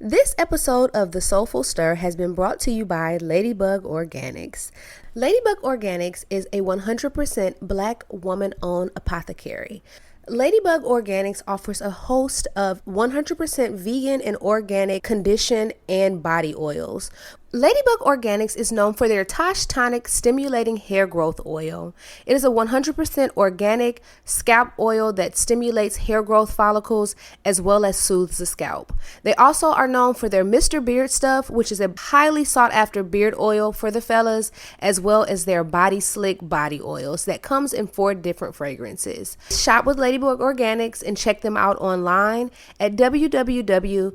This episode of The Soulful Stir has been brought to you by Bugg Organics. Bugg Organics is a 100% Black woman-owned apothecary. Bugg Organics offers a host of 100% vegan and organic condition and body oils. Bugg Organics is known for their Tash Tonic stimulating hair growth oil. It is a 100% organic scalp oil that stimulates hair growth follicles as well as soothes the scalp. They also are known for their Mr. Beard Stuff, which is a highly sought after beard oil for the fellas, as well as their Body Slick body oils that comes in 4 different fragrances. Shop with Bugg Organics and check them out online at www.ladybug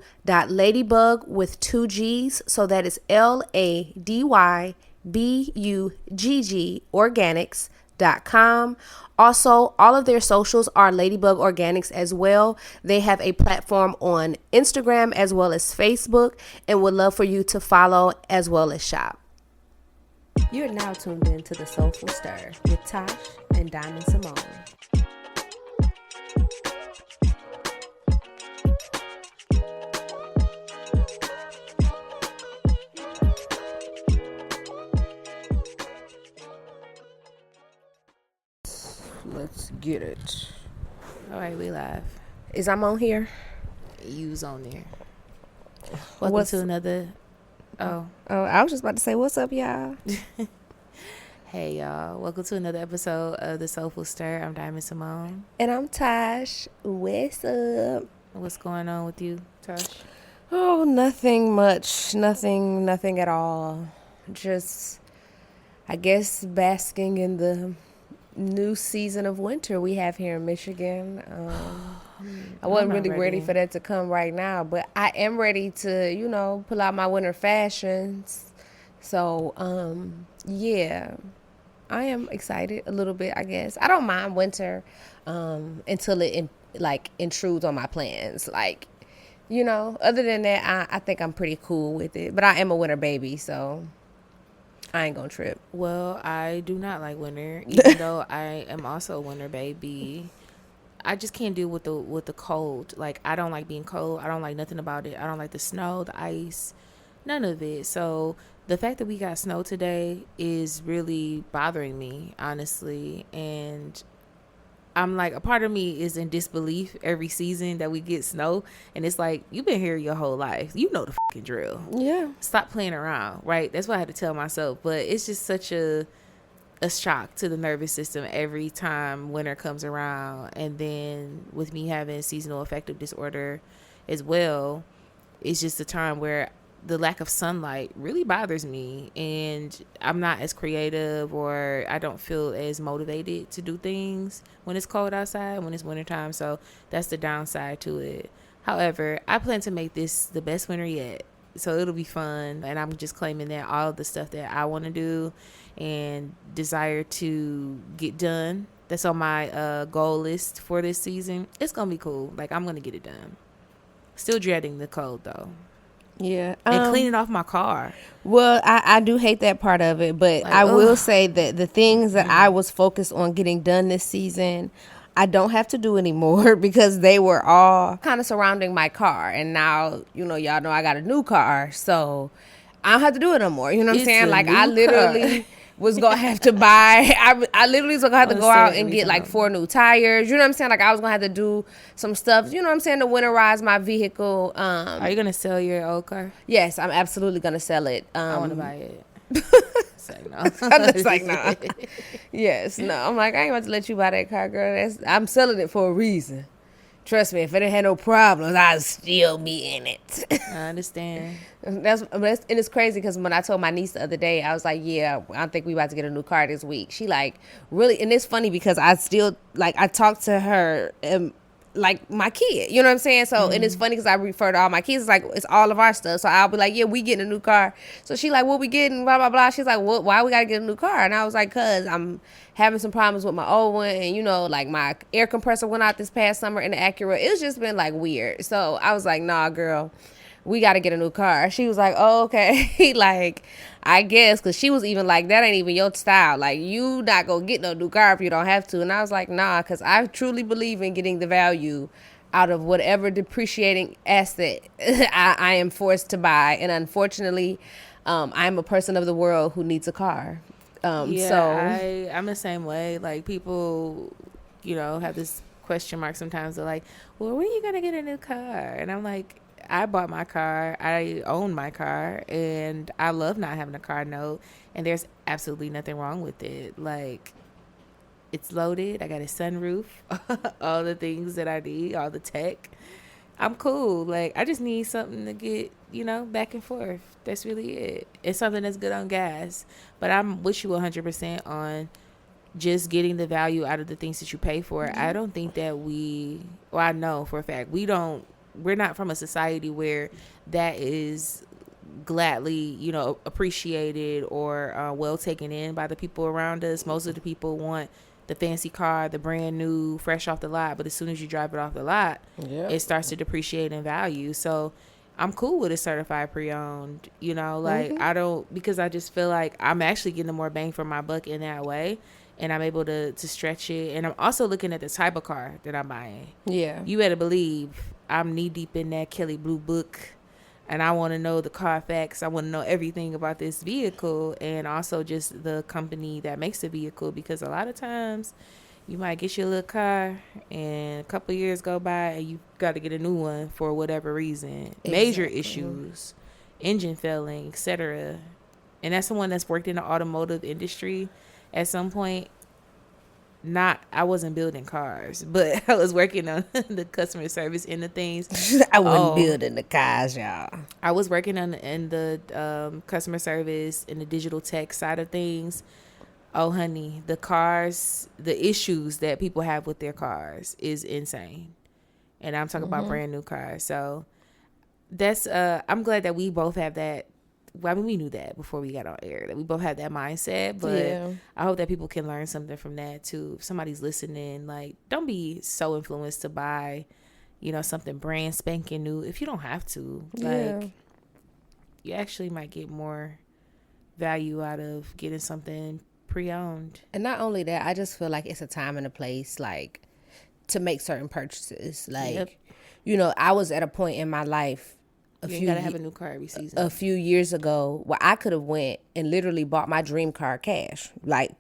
with 2 G's, so that is LADYBUGG organics.com. Also, all of their socials are Ladybug Organics as well. They have a platform on Instagram as well as Facebook and would love for you to follow as well as shop. You're now tuned in to The Soulful Stir with Tash and Diamond Symoné. Let's get it. All right, we live. Is I'm on here? You's on there. Welcome to another. Oh, I was just about to say, what's up, y'all? Hey, y'all. Welcome to another episode of The Soulful Stir. I'm Diamond Symoné. And I'm Tash. What's up? What's going on with you, Tash? Oh, nothing much. Nothing at all. Just, I guess, basking in the new season of winter we have here in Michigan. I wasn't really ready for that to come right now, but I am ready to, pull out my winter fashions. So, yeah, I am excited a little bit, I guess. I don't mind winter until it intrudes on my plans. Other than that, I think I'm pretty cool with it. But I am a winter baby, so I ain't gonna trip. Well, I do not like winter, even though I am also a winter baby. I just can't deal with the cold. Like, I don't like being cold. I don't like nothing about it. I don't like the snow, the ice, none of it. So the fact that we got snow today is really bothering me, honestly. And I'm like, a part of me is in disbelief every season that we get snow. And it's like, you've been here your whole life. You know the fucking drill. Yeah. Stop playing around, right? That's what I had to tell myself. But it's just such a shock to the nervous system every time winter comes around. And then with me having seasonal affective disorder as well, it's just a time where the lack of sunlight really bothers me, and I'm not as creative, or I don't feel as motivated to do things when it's cold outside, when it's wintertime. So that's the downside to it. However, I plan to make this the best winter yet, so it'll be fun. And I'm just claiming that all of the stuff that I want to do and desire to get done, that's on my goal list for this season, it's gonna be cool. Like, I'm gonna get it done. Still dreading the cold though. Yeah. And cleaning off my car. Well, I do hate that part of it, but I will say that the things that I was focused on getting done this season, I don't have to do anymore because they were all kind of surrounding my car. And now, y'all know I got a new car, so I don't have to do it no more. You know what I'm saying? Like, I literally was going to have to buy, I literally was going to have to go out and get like 4 new tires. You know what I'm saying? Like, I was going to have to do some stuff, you know what I'm saying, to winterize my vehicle. Are you going to sell your old car? Yes, I'm absolutely going to sell it. I want to buy it. Say no. I'm just like, nah. Yes, no. I'm like, I ain't about to let you buy that car, girl. I'm selling it for a reason. Trust me, if it didn't have no problems, I'd still be in it. I understand. And it's crazy because when I told my niece the other day, I was like, yeah, I think we about to get a new car this week. She like, really, and it's funny because I still, like, I talk to her like my kid, you know what I'm saying? So, and it's funny because I refer to all my kids, it's like, it's all of our stuff. So I'll be like, yeah, we getting a new car. So she like, what we getting, blah, blah, blah. She's like, what, why we got to get a new car? And I was like, cause I'm having some problems with my old one. And like my air compressor went out this past summer in the Acura. It's just been like weird. So I was like, nah, girl, we got to get a new car. She was like, oh, okay. Like, I guess, because she was even like, that ain't even your style. Like, you not going to get no new car if you don't have to. And I was like, nah, because I truly believe in getting the value out of whatever depreciating asset I am forced to buy. And unfortunately, I'm a person of the world who needs a car. I'm the same way. Like, people, have this question mark sometimes. They're like, well, when are you going to get a new car? And I'm like, I bought my car. I own my car. And I love not having a car note. And there's absolutely nothing wrong with it. Like, it's loaded. I got a sunroof. All the things that I need. All the tech. I'm cool. Like, I just need something to get, back and forth. That's really it. It's something that's good on gas. But I'm with you 100% on just getting the value out of the things that you pay for. Mm-hmm. I don't think that I know for a fact, we're not from a society where that is gladly, appreciated or well taken in by the people around us. Most of the people want the fancy car, the brand new, fresh off the lot. But as soon as you drive it off the lot, it starts to depreciate in value. So I'm cool with a certified pre-owned, because I just feel like I'm actually getting more bang for my buck in that way. And I'm able to stretch it. And I'm also looking at the type of car that I'm buying. Yeah. You better believe I'm knee deep in that Kelly Blue book. And I want to know the Carfax. I want to know everything about this vehicle, and also just the company that makes the vehicle, because a lot of times you might get your little car and a couple years go by and you got to get a new one for whatever reason. Exactly. Major issues, engine failing, etc. And that's someone that's worked in the automotive industry at some point. I wasn't building cars, but I was working on the customer service end of things. I wasn't building the cars, y'all. I was working in the customer service and the digital tech side of things. Oh, honey, the cars, the issues that people have with their cars is insane. And I'm talking about brand new cars. So that's, I'm glad that we both have that. Well, I mean, we knew that before we got on air, that we both had that mindset, but I hope that people can learn something from that too. If somebody's listening, like, don't be so influenced to buy, something brand spanking new if you don't have to. Like, you actually might get more value out of getting something pre-owned. And not only that, I just feel like it's a time and a place, like, to make certain purchases. Like, I was at a point in my life. You gotta have a new car every season. A few years ago, where I could have went and literally bought my dream car cash, like,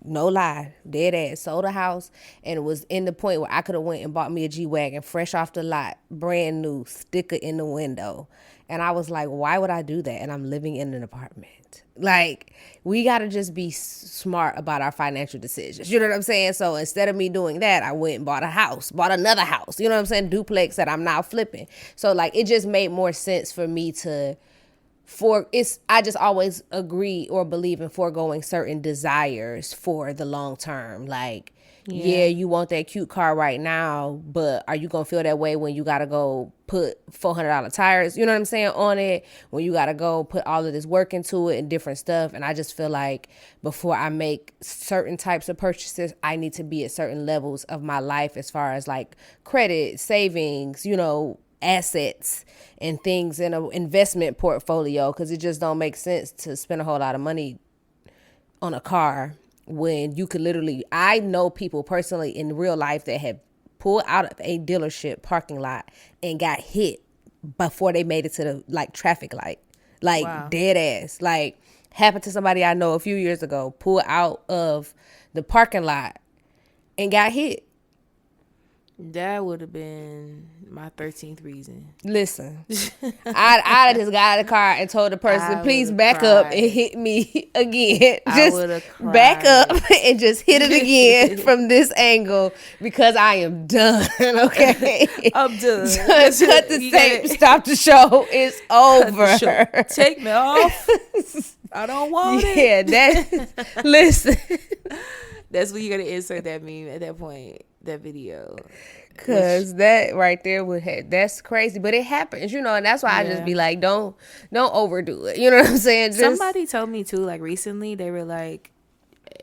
no lie, dead ass, sold a house, and it was in the point where I could have went and bought me a G-Wagon fresh off the lot, brand new, sticker in the window. And I was like, why would I do that? And I'm living in an apartment. Like, we got to just be smart about our financial decisions. You know what I'm saying? So instead of me doing that, I went and bought a house, bought another house. You know what I'm saying? Duplex that I'm now flipping. So, like, it just made more sense for me I just always agree or believe in foregoing certain desires for the long term. Like, yeah, you want that cute car right now, but are you going to feel that way when you got to go put $400 tires, you know what I'm saying, on it, when you got to go put all of this work into it and different stuff? And I just feel like before I make certain types of purchases, I need to be at certain levels of my life as far as like credit, savings, assets and things in an investment portfolio, because it just don't make sense to spend a whole lot of money on a car when you could literally, I know people personally in real life that have pulled out of a dealership parking lot and got hit before they made it to the like traffic light. Like, wow. Dead ass. Like, happened to somebody I know a few years ago, pulled out of the parking lot and got hit. That would have been my 13th reason. Listen, I just got out of the car and told the person, please back up and hit me again. Just back up and just hit it again from this angle, because I am done, okay? I'm done. Just cut the tape, stop the show. It's over. Take me off. I don't want it. Yeah, listen. That's when you're going to insert that meme at that point, that video. Because that right there that's crazy. But it happens, and that's why I just be like, don't overdo it. You know what I'm saying? Somebody told me too, like recently, they were like,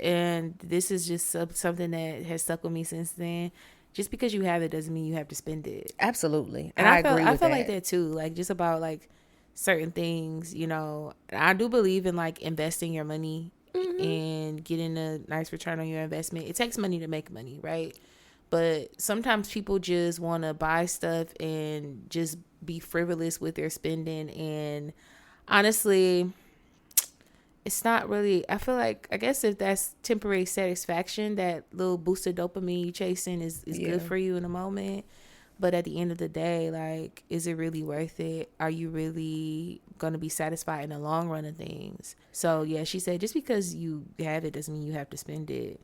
and this is just something that has stuck with me since then. Just because you have it doesn't mean you have to spend it. Absolutely. And I feel like that too. Like, just about like certain things, I do believe in like investing your money and getting a nice return on your investment. It takes money to make money, right? But sometimes people just want to buy stuff and just be frivolous with their spending. And honestly, it's not really, I feel like, I guess if that's temporary satisfaction, that little boost of dopamine you chasing is good for you in a moment. But at the end of the day, like, is it really worth it? Are you really going to be satisfied in the long run of things? So, yeah, she said, just because you have it doesn't mean you have to spend it.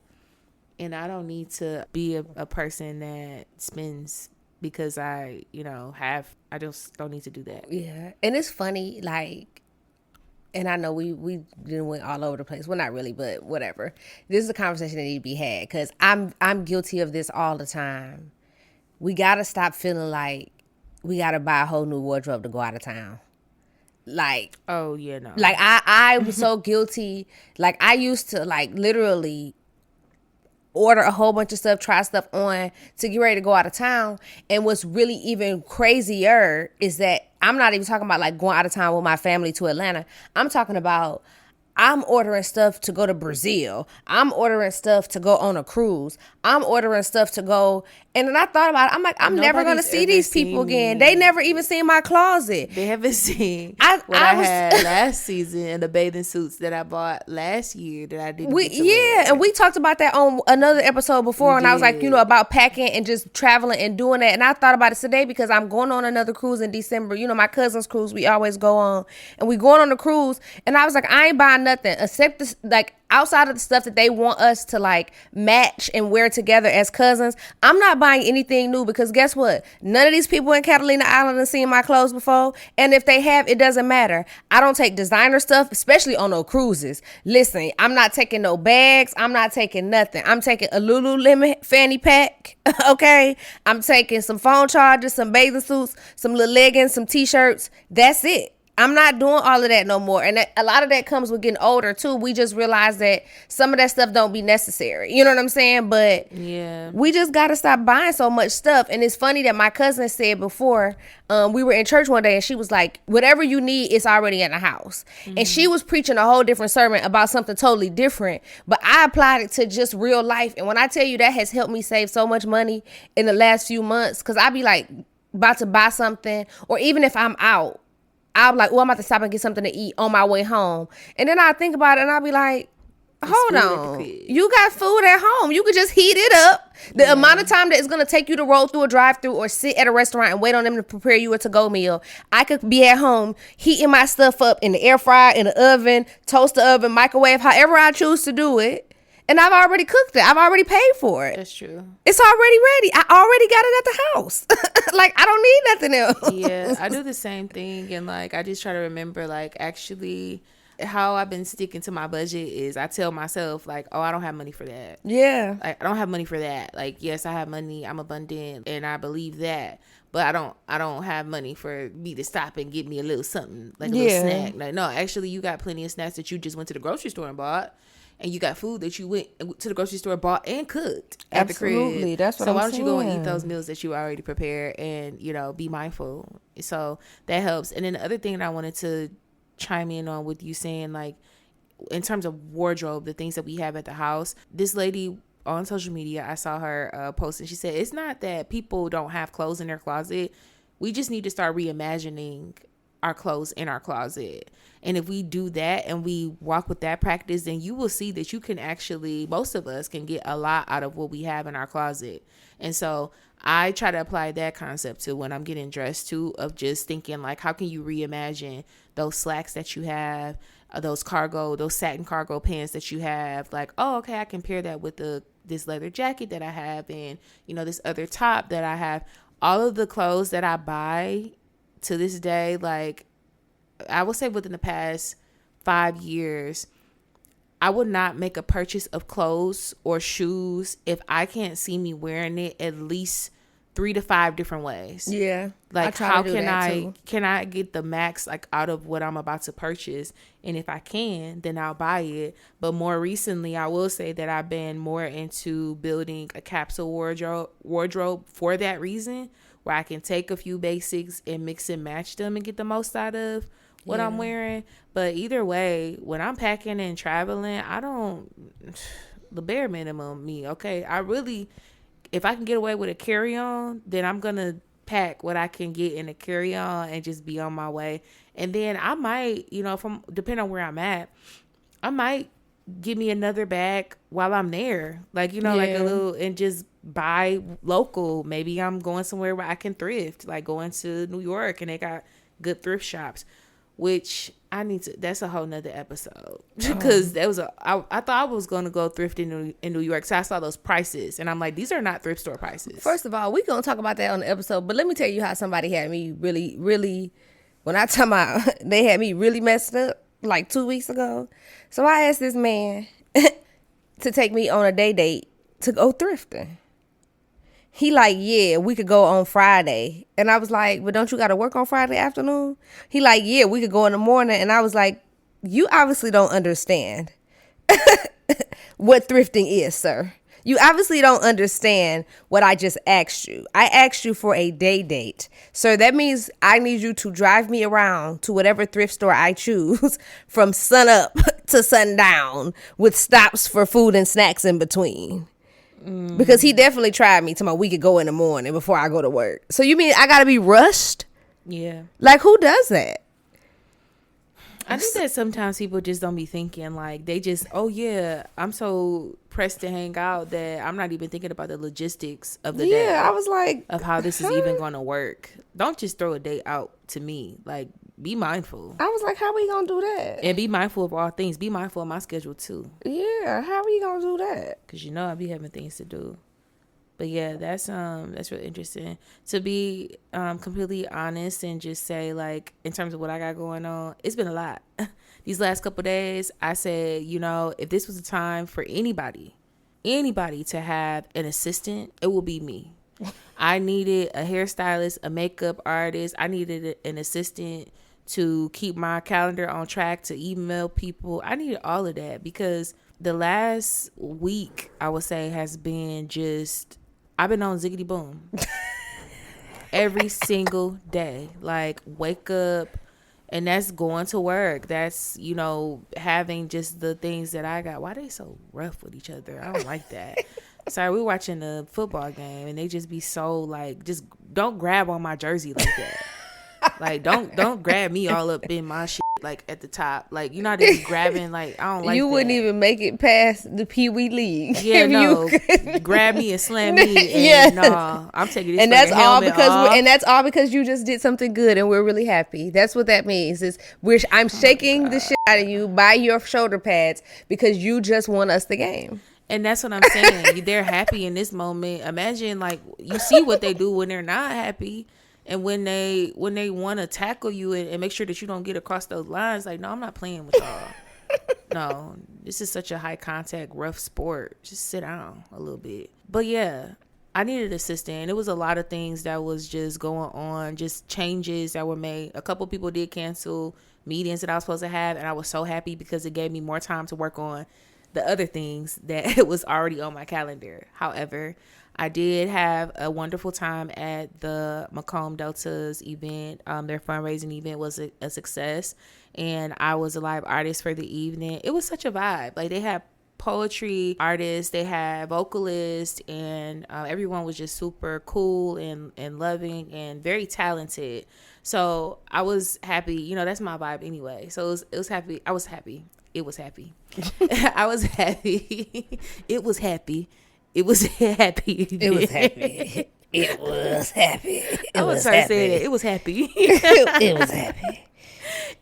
And I don't need to be a person that spends because I just don't need to do that. Yeah. And it's funny, like, and I know we went all over the place. Well, not really, but whatever. This is a conversation that needs to be had because I'm guilty of this all the time. We got to stop feeling like we got to buy a whole new wardrobe to go out of town. Like, oh, yeah, no. Like, I was so guilty. Like, I used to, like, literally order a whole bunch of stuff, try stuff on to get ready to go out of town. And what's really even crazier is that I'm not even talking about, like, going out of town with my family to Atlanta. I'm talking about I'm ordering stuff to go to Brazil. I'm ordering stuff to go on a cruise. I'm ordering stuff to go. And then I thought about it. I'm like, I'm never going to see these people again. They never even seen my closet. They haven't seen what I had last season and the bathing suits that I bought last year that I didn't get to wear. And we talked about that on another episode before. I was like, about packing and just traveling and doing that. And I thought about it today because I'm going on another cruise in December. My cousin's cruise we always go on. And we going on the cruise. And I was like, I ain't buying nothing except this, like, outside of the stuff that they want us to, like, match and wear together as cousins. I'm not buying anything new because guess what? None of these people in Catalina Island have seen my clothes before. And if they have, it doesn't matter. I don't take designer stuff, especially on no cruises. Listen, I'm not taking no bags. I'm not taking nothing. I'm taking a Lululemon fanny pack. Okay? I'm taking some phone chargers, some bathing suits, some little leggings, some t-shirts. That's it. I'm not doing all of that no more. And a lot of that comes with getting older too. We just realize that some of that stuff don't be necessary. You know what I'm saying? But yeah, we just got to stop buying so much stuff. And it's funny that my cousin said before, we were in church one day and she was like, whatever you need is already in the house. Mm-hmm. And she was preaching a whole different sermon about something totally different. But I applied it to just real life. And when I tell you that has helped me save so much money in the last few months, because I be like about to buy something, or even if I'm out, I'm like, I'm about to stop and get something to eat on my way home. And then I think about it and I'll be like, hold on. You got food at home. You could just heat it up. The amount of time that it's going to take you to roll through a drive-thru or sit at a restaurant and wait on them to prepare you a to-go meal. I could be at home heating my stuff up in the air fryer, in the oven, toaster oven, microwave, however I choose to do it. And I've already cooked it. I've already paid for it. That's true. It's already ready. I already got it at the house. Like, I don't need nothing else. Yeah, I do the same thing. And, like, I just try to remember, like, actually how I've been sticking to my budget is I tell myself, like, oh, I don't have money for that. Yeah. Like, I don't have money for that. Like, yes, I have money. I'm abundant. And I believe that. But I don't have money for me to stop and get me a little something, like a little snack. Like, no, actually, you got plenty of snacks that you just went to the grocery store and bought. And you got food that you went to the grocery store, bought, and cooked at the crib. Absolutely, that's what I'm saying. So why don't you go and eat those meals that you already prepared and, be mindful. So that helps. And then the other thing that I wanted to chime in on with you saying, like, in terms of wardrobe, the things that we have at the house, this lady on social media, I saw her post, and she said, it's not that people don't have clothes in their closet. We just need to start reimagining our clothes in our closet. And if we do that and we walk with that practice, then you will see that you can actually, most of us can get a lot out of what we have in our closet. And so I try to apply that concept to when I'm getting dressed too, of just thinking, like, how can you reimagine those slacks that you have, those satin cargo pants that you have? Like, oh, okay, I can pair that with this leather jacket that I have, and, this other top that I have. All of the clothes that I buy to this day, like, I would say within the past 5 years, I would not make a purchase of clothes or shoes if I can't see me wearing it at least 3 to 5 different ways. Yeah. Like, how can I get the max, like, out of what I'm about to purchase? And if I can, then I'll buy it. But more recently, I will say that I've been more into building a capsule wardrobe for that reason, where I can take a few basics and mix and match them and get the most out of what I'm wearing. But either way, when I'm packing and traveling, the bare minimum me, okay? I really if I can get away with a carry-on, then I'm going to pack what I can get in a carry-on and just be on my way. And then I might, from depending on where I'm at, I might give me another bag while I'm there. Like, like a little, and just buy local. Maybe I'm going somewhere where I can thrift, like going to New York and they got good thrift shops, which I need to, that's a whole nother episode. Because I thought I was going to go thrifting in New York. So I saw those prices and I'm like, these are not thrift store prices. First of all, we're going to talk about that on the episode. But let me tell you how somebody had me really, really, when I tell my, they had me really messed up like 2 weeks ago. So I asked this man to take me on a day date to go thrifting. He like, yeah, we could go on Friday. And I was like, but don't you got to work on Friday afternoon? He like, yeah, we could go in the morning. And I was like, you obviously don't understand what thrifting is, sir. You obviously don't understand what I just asked you. I asked you for a day date. Sir, that means I need you to drive me around to whatever thrift store I choose from sun up to sundown with stops for food and snacks in between. Because he definitely tried me to my we could go in the morning before I go to work. So you mean I got to be rushed? Yeah. Like, who does that? I think that sometimes people just don't be thinking, like, they just, oh yeah, I'm so pressed to hang out that I'm not even thinking about the logistics of the day. Yeah, I was like, of how this is even going to work. Don't just throw a date out to me. Like, be mindful. I was like, how we gonna do that? And be mindful of all things. Be mindful of my schedule too. Yeah, how we gonna do that? Because I be having things to do. But yeah, that's really interesting. To be completely honest and just say, like, in terms of what I got going on, it's been a lot. These last couple of days, I said, if this was a time for anybody to have an assistant, it will be me. I needed a hairstylist, a makeup artist. I needed an assistant to keep my calendar on track, to email people. I needed all of that because the last week, I would say, has been just, I've been on ziggity boom. Every single day. Like, wake up, and that's going to work. That's, having just the things that I got. Why they so rough with each other? I don't like that. Sorry, we're watching a football game, and they just be so, like, just don't grab on my jersey like that. Like, don't grab me all up in my shit, like, at the top. Like, you're not even grabbing, like, I don't like you that. Wouldn't even make it past the Pee Wee League. Yeah, no. Grab me and slam me. And no, I'm taking this and that's all because off. And that's all because you just did something good and we're really happy. That's what that means. Is I'm shaking the shit out of you by your shoulder pads because you just won us the game. And that's what I'm saying. They're happy in this moment. Imagine, like, you see what they do when they're not happy. And when they want to tackle you and make sure that you don't get across those lines, like, no, I'm not playing with y'all. No, this is such a high contact, rough sport. Just sit down a little bit. But yeah, I needed an assistant. It was a lot of things that was just going on, just changes that were made. A couple people did cancel meetings that I was supposed to have, and I was so happy because it gave me more time to work on the other things that was already on my calendar. However, I did have a wonderful time at the Macomb Delta's event. Their fundraising event was a success, and I was a live artist for the evening. It was such a vibe. Like, they had poetry artists, they had vocalists, and everyone was just super cool and loving and very talented. So I was happy. That's my vibe anyway. So it was happy. I was happy. It was happy. I was happy. It was happy. It was happy. It was happy. It was happy. I was trying to say that. It was happy. It was happy.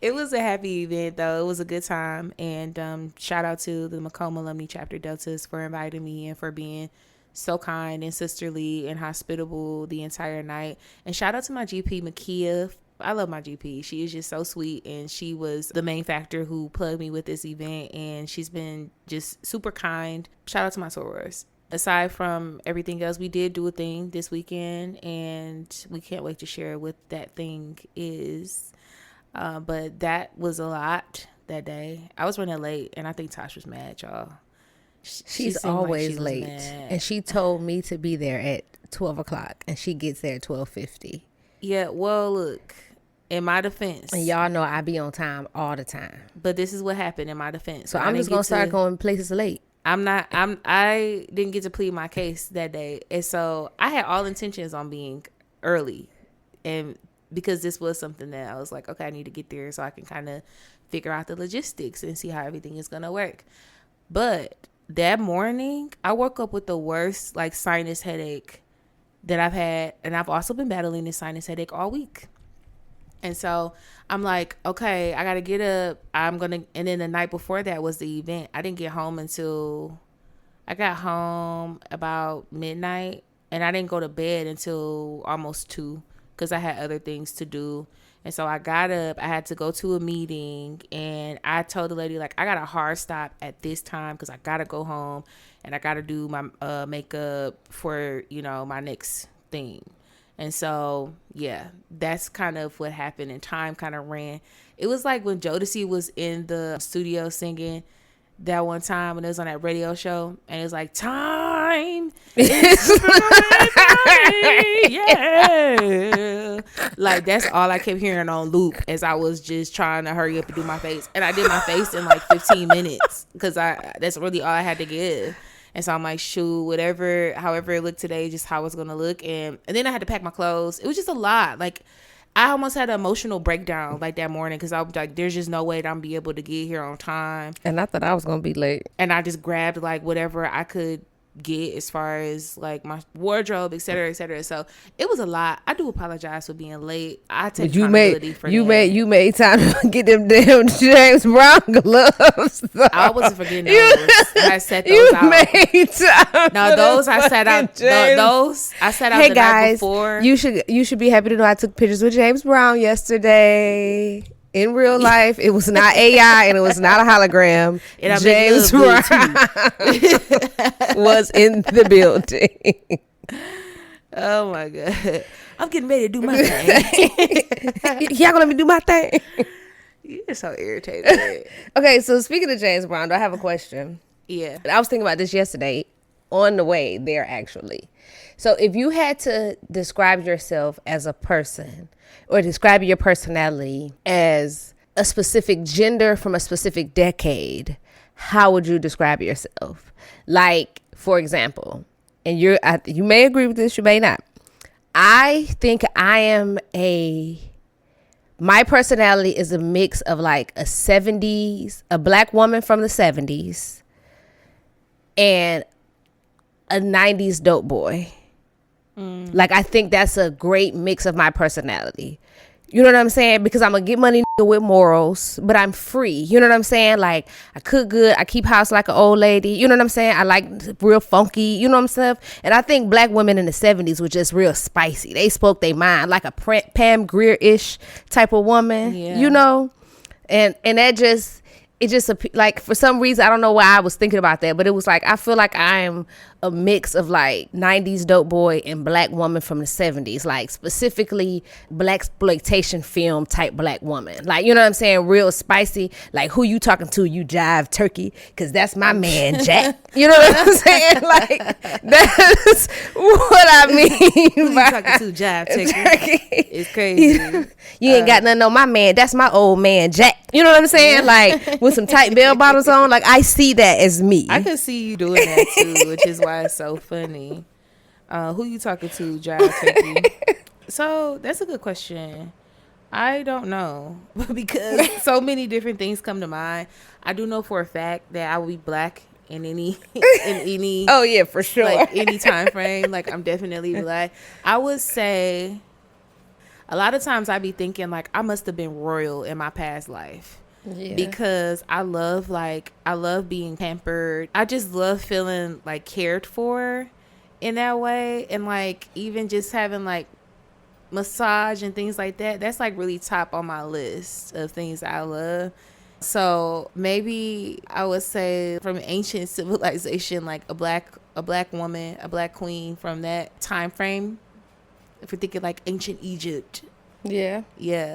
It was a happy event, though. It was a good time. And shout out to the Macomb Alumni Chapter Deltas for inviting me and for being so kind and sisterly and hospitable the entire night. And shout out to my GP, Makia. I love my GP. She is just so sweet, and she was the main factor who plugged me with this event, and she's been just super kind. Shout out to my sorors. Aside from everything else, we did do a thing this weekend, and we can't wait to share what that thing is. But that was a lot that day. I was running late, and I think Tash was mad, y'all. She's always late, and she told me to be there at 12 o'clock, and she gets there at 12:50. Yeah, well, look, in my defense. And y'all know I be on time all the time. But this is what happened in my defense. So I'm just going to start going places late. I didn't get to plead my case that day. And so I had all intentions on being early. And because this was something that I was like, okay, I need to get there so I can kind of figure out the logistics and see how everything is going to work. But that morning, I woke up with the worst like sinus headache that I've had. And I've also been battling this sinus headache all week. And so I'm like, okay, I got to get up. And then the night before that was the event. I didn't get home until I got home about midnight, and I didn't go to bed until almost 2 because I had other things to do. And so I got up, I had to go to a meeting, and I told the lady, like, I got a hard stop at this time because I got to go home and I got to do my makeup for, my next thing. And so, yeah, that's kind of what happened, and time kind of ran. It was like when Jodeci was in the studio singing that one time when it was on that radio show, and it was like, time is yeah. Like, that's all I kept hearing on loop as I was just trying to hurry up and do my face. And I did my face in like 15 minutes because that's really all I had to give. And so I'm like, shoot, however it looked today, just how it's going to look. And then I had to pack my clothes. It was just a lot. Like, I almost had an emotional breakdown like that morning because I was like, there's just no way that I'm be able to get here on time. And I thought I was going to be late. And I just grabbed like whatever I could get as far as like my wardrobe, et cetera, et cetera. So it was a lot. I do apologize for being late. I take accountability for that. You made time to get them damn James Brown gloves. Though. I wasn't forgetting those. I set those out. Made time. No, those I set out. Those I set out. Hey the guys, night before. You should be happy to know I took pictures with James Brown yesterday. In real life, it was not AI and it was not a hologram. And James Brown was in the building. Oh my God. I'm getting ready to do my thing. Y'all gonna let me do my thing? You're so irritated. Okay, so speaking of James Brown, I have a question. Yeah. I was thinking about this yesterday on the way there, actually. So if you had to describe yourself as a person, or describe your personality as a specific gender from a specific decade, how would you describe yourself? Like, for example, and you may agree with this, you may not. I think my personality is a mix of like a black woman from the 70s and a 90s dope boy. Like, I think that's a great mix of my personality. You know what I'm saying? Because I'm going to get money with morals, but I'm free. You know what I'm saying? Like, I cook good. I keep house like an old lady. You know what I'm saying? I like real funky. You know what I'm saying? And I think black women in the 70s were just real spicy. They spoke their mind like a Pam Grier-ish type of woman, you know? And that just... It just, like, for some reason, I don't know why I was thinking about that, but it was like, I feel like I am a mix of like 90s dope boy and black woman from the 70s, like specifically blaxploitation film type black woman. Like, you know what I'm saying? Real spicy. Like, who you talking to, you Jive turkey? Because that's my man, Jack. You know what I'm saying? Like, that's what I mean. Who you talking to, Jive turkey? It's crazy. You ain't got nothing on my man. That's my old man, Jack. You know what I'm saying? Like, with some tight bell bottoms on. Like, I see that as me. I can see you doing that too, which is why it's so funny. Who you talking to, Jive turkey? So that's a good question. I don't know because so many different things come to mind. I do know for a fact that I will be black in any oh yeah, for sure, like any time frame. Like, I'm definitely black. I would say a lot of times I be thinking like I must have been royal in my past life. Yeah. Because I love being pampered. I just love feeling like cared for in that way. And like even just having like massage and things like that, that's like really top on my list of things I love. So maybe I would say from ancient civilization, like a black woman, a black queen from that time frame. If we're thinking like ancient Egypt. Yeah,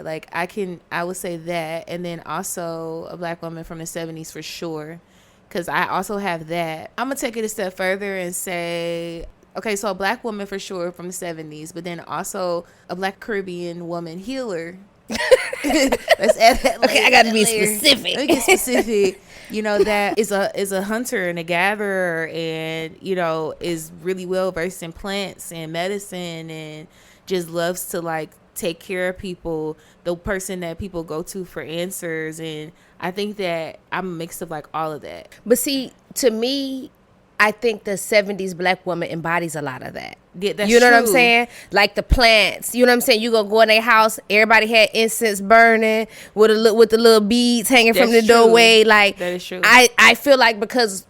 like I would say that. And then also a black woman from the 70s for sure, because I also have that. I'm gonna take it a step further and say, okay, so a black woman for sure from the 70s, but then also a black Caribbean woman healer. Let's add that layer. Okay, I gotta be specific. Let me get specific. you know, that is a hunter and a gatherer, and you know, is really well versed in plants and medicine, and just loves to like take care of people, the person that people go to for answers. And I think that I'm a mix of like all of that. But see, to me, I think the 70s black woman embodies a lot of that. Yeah, that's you know true. what I'm saying? Like the plants. You know what I'm saying? You gonna go in their house, everybody had incense burning with the little beads hanging from the doorway. Like, that is true. I feel like because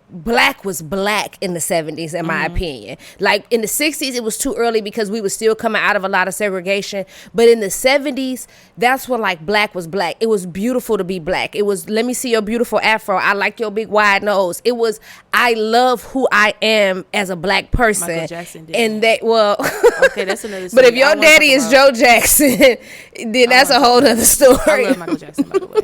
black was black in the 70s, in my opinion. Like in the 60s, it was too early because we were still coming out of a lot of segregation. But in the 70s, that's when like black was black. It was beautiful to be black. It was, let me see your beautiful afro. I like your big wide nose. It was, I love who I am as a black person. Michael Jackson did. And that, well, okay, that's another but story. if your daddy is Joe Jackson, then that's a whole other story. I love Michael Jackson, by the way.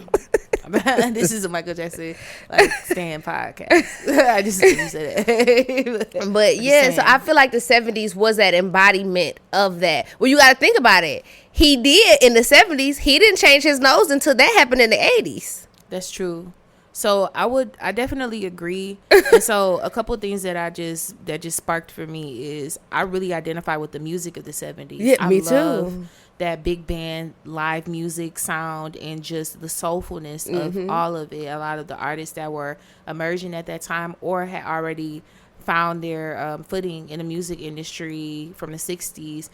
This is a Michael Jackson like stand podcast. I just said it. But yeah, so I feel like the 70s was that embodiment of that. Well, you got to think about it. He did in the 70s. He didn't change his nose until that happened in the 80s. That's true. So I definitely agree. And so a couple of things that just sparked for me is I really identify with the music of the 70s. Yeah, me love too. That big band live music sound and just the soulfulness of all of it. A lot of the artists that were emerging at that time or had already found their footing in the music industry from the 60s.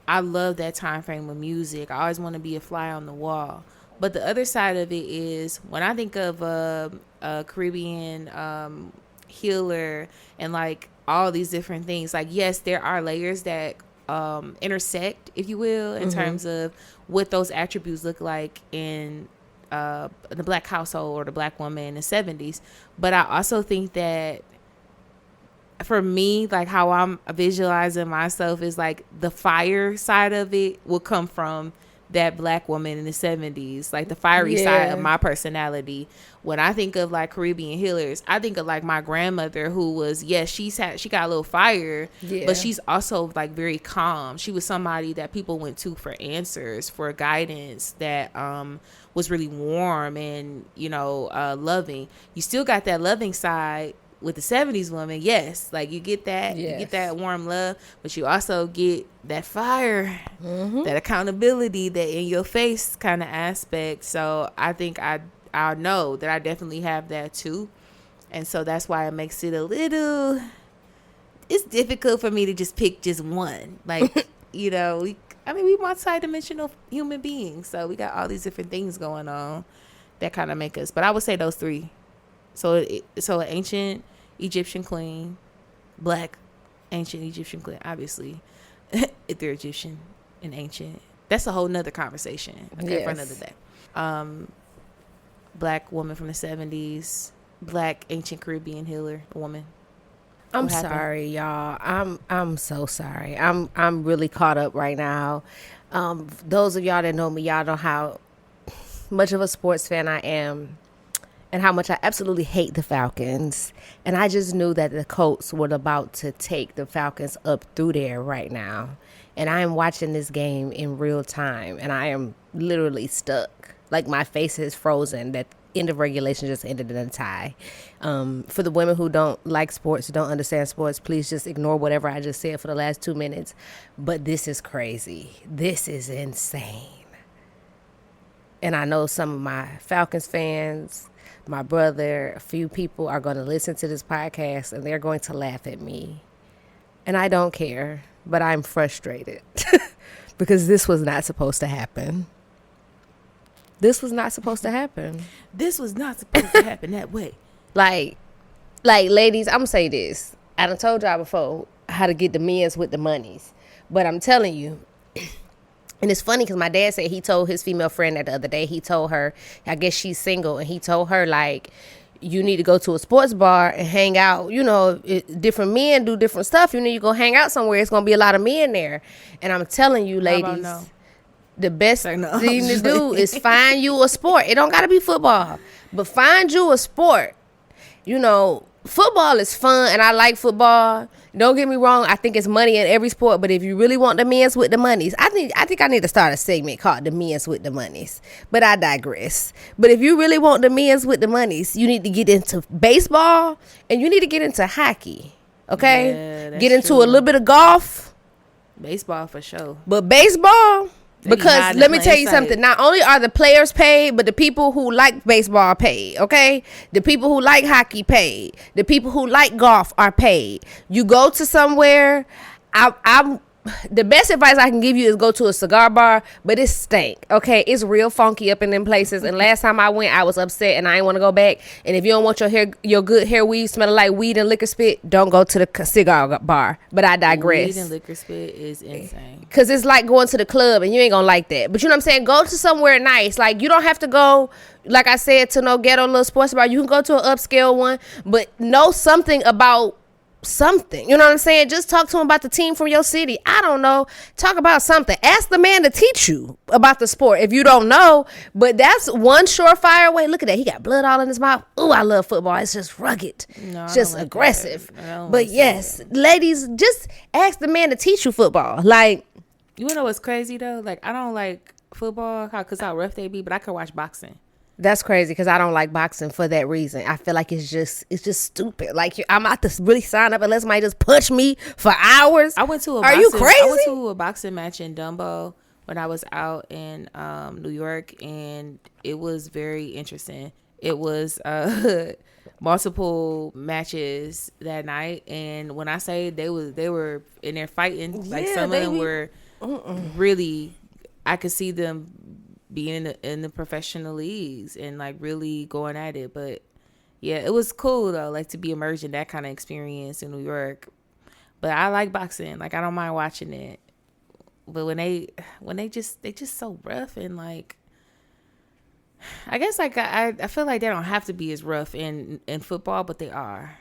I love that time frame of music. I always want to be a fly on the wall. But the other side of it is when I think of a Caribbean healer and like all these different things, like, yes, there are layers that intersect, if you will, in terms of what those attributes look like in the black household or the black woman in the 70s. But I also think that for me, like how I'm visualizing myself is like the fire side of it will come from that black woman in the 70s, like the fiery side of my personality. When I think of like Caribbean healers, I think of like my grandmother who was, she got a little fire, but she's also like very calm. She was somebody that people went to for answers, for guidance, that was really warm and, you know, loving. You still got that loving side with the 70s woman, yes, like you get that, you get that warm love, but you also get that fire, that accountability, that in your face kind of aspect. So I think I know that I definitely have that too, and so that's why it makes it a little. It's difficult for me to just pick just one, like you know. We multi-dimensional human beings, so we got all these different things going on that kind of make us. But I would say those three. So an ancient Egyptian queen, black ancient Egyptian queen, obviously. If they're Egyptian and ancient, that's a whole nother conversation. Okay, for another day. Black woman from the 70s, black ancient Caribbean healer woman. I'm sorry, y'all. I'm so sorry. I'm really caught up right now. Those of y'all that know me, y'all know how much of a sports fan I am. And how much I absolutely hate the Falcons. And I just knew that the Colts were about to take the Falcons up through there right now. And I am watching this game in real time. And I am literally stuck. Like my face is frozen. That end of regulation just ended in a tie. For the women who don't like sports, don't understand sports, please just ignore whatever I just said for the last 2 minutes. But this is crazy. This is insane. And I know some of my Falcons fans, my brother, a few people are going to listen to this podcast and they're going to laugh at me. And I don't care, but I'm frustrated because this was not supposed to happen. This was not supposed to happen. This was not supposed to happen that way. Like ladies, I'm going to say this. I done told y'all before how to get the men's with the monies. But I'm telling you, and it's funny because my dad said he told his female friend that the other day. He told her, I guess she's single, and he told her, like, you need to go to a sports bar and hang out. You know, different men do different stuff. You need to go hang out somewhere. It's going to be a lot of men there. And I'm telling you, ladies, the best thing to do is find you a sport. It don't got to be football, but find you a sport. You know, football is fun, and I like football. Don't get me wrong. I think it's money in every sport, but if you really want the men's with the monies, I think I need to start a segment called the men's with the monies. But I digress. But if you really want the men's with the monies, you need to get into baseball and you need to get into hockey. Okay, Yeah, get into true. a little bit of golf. Baseball for sure. But baseball, because let me tell you something. Not only are the players paid, but the people who like baseball paid, okay? The people who like hockey paid. The people who like golf are paid. You go to somewhere, I'm the best advice I can give you is go to a cigar bar, but it stank, okay? It's real funky up in them places. And last time I went, I was upset and I didn't want to go back. And if you don't want your good hair weed smelling like weed and liquor spit, don't go to the cigar bar. But I digress. Weed and liquor spit is insane. Because it's like going to the club and you ain't gonna like that. But you know what I'm saying? Go to somewhere nice. Like, you don't have to go, like I said, to no ghetto little sports bar. You can go to an upscale one, but know something about something. You know what I'm saying? Just talk to him about the team from your city. I don't know. Talk about something. Ask the man to teach you about the sport if you don't know. But that's one surefire way. Look at that. He got blood all in his mouth. Ooh, I love football. It's just rugged. No, it's just like aggressive. But yes, ladies, just ask the man to teach you football. Like, you know what's crazy though? Like, I don't like football because how rough they be, but I can watch boxing. That's crazy because I don't like boxing for that reason. I feel like it's just stupid. Like, I'm about to really sign up unless somebody just punch me for hours. I went to a Are you crazy? I went to a boxing match in Dumbo when I was out in New York, and it was very interesting. It was multiple matches that night, and when I say they were in there fighting, like some of them were really. I could see them being in the professional leagues and like really going at it. But yeah, it was cool though, like to be immersed in that kind of experience in New York. But I like boxing, like I don't mind watching it. But when they just so rough, and like I guess like I feel like they don't have to be as rough in football, but they are.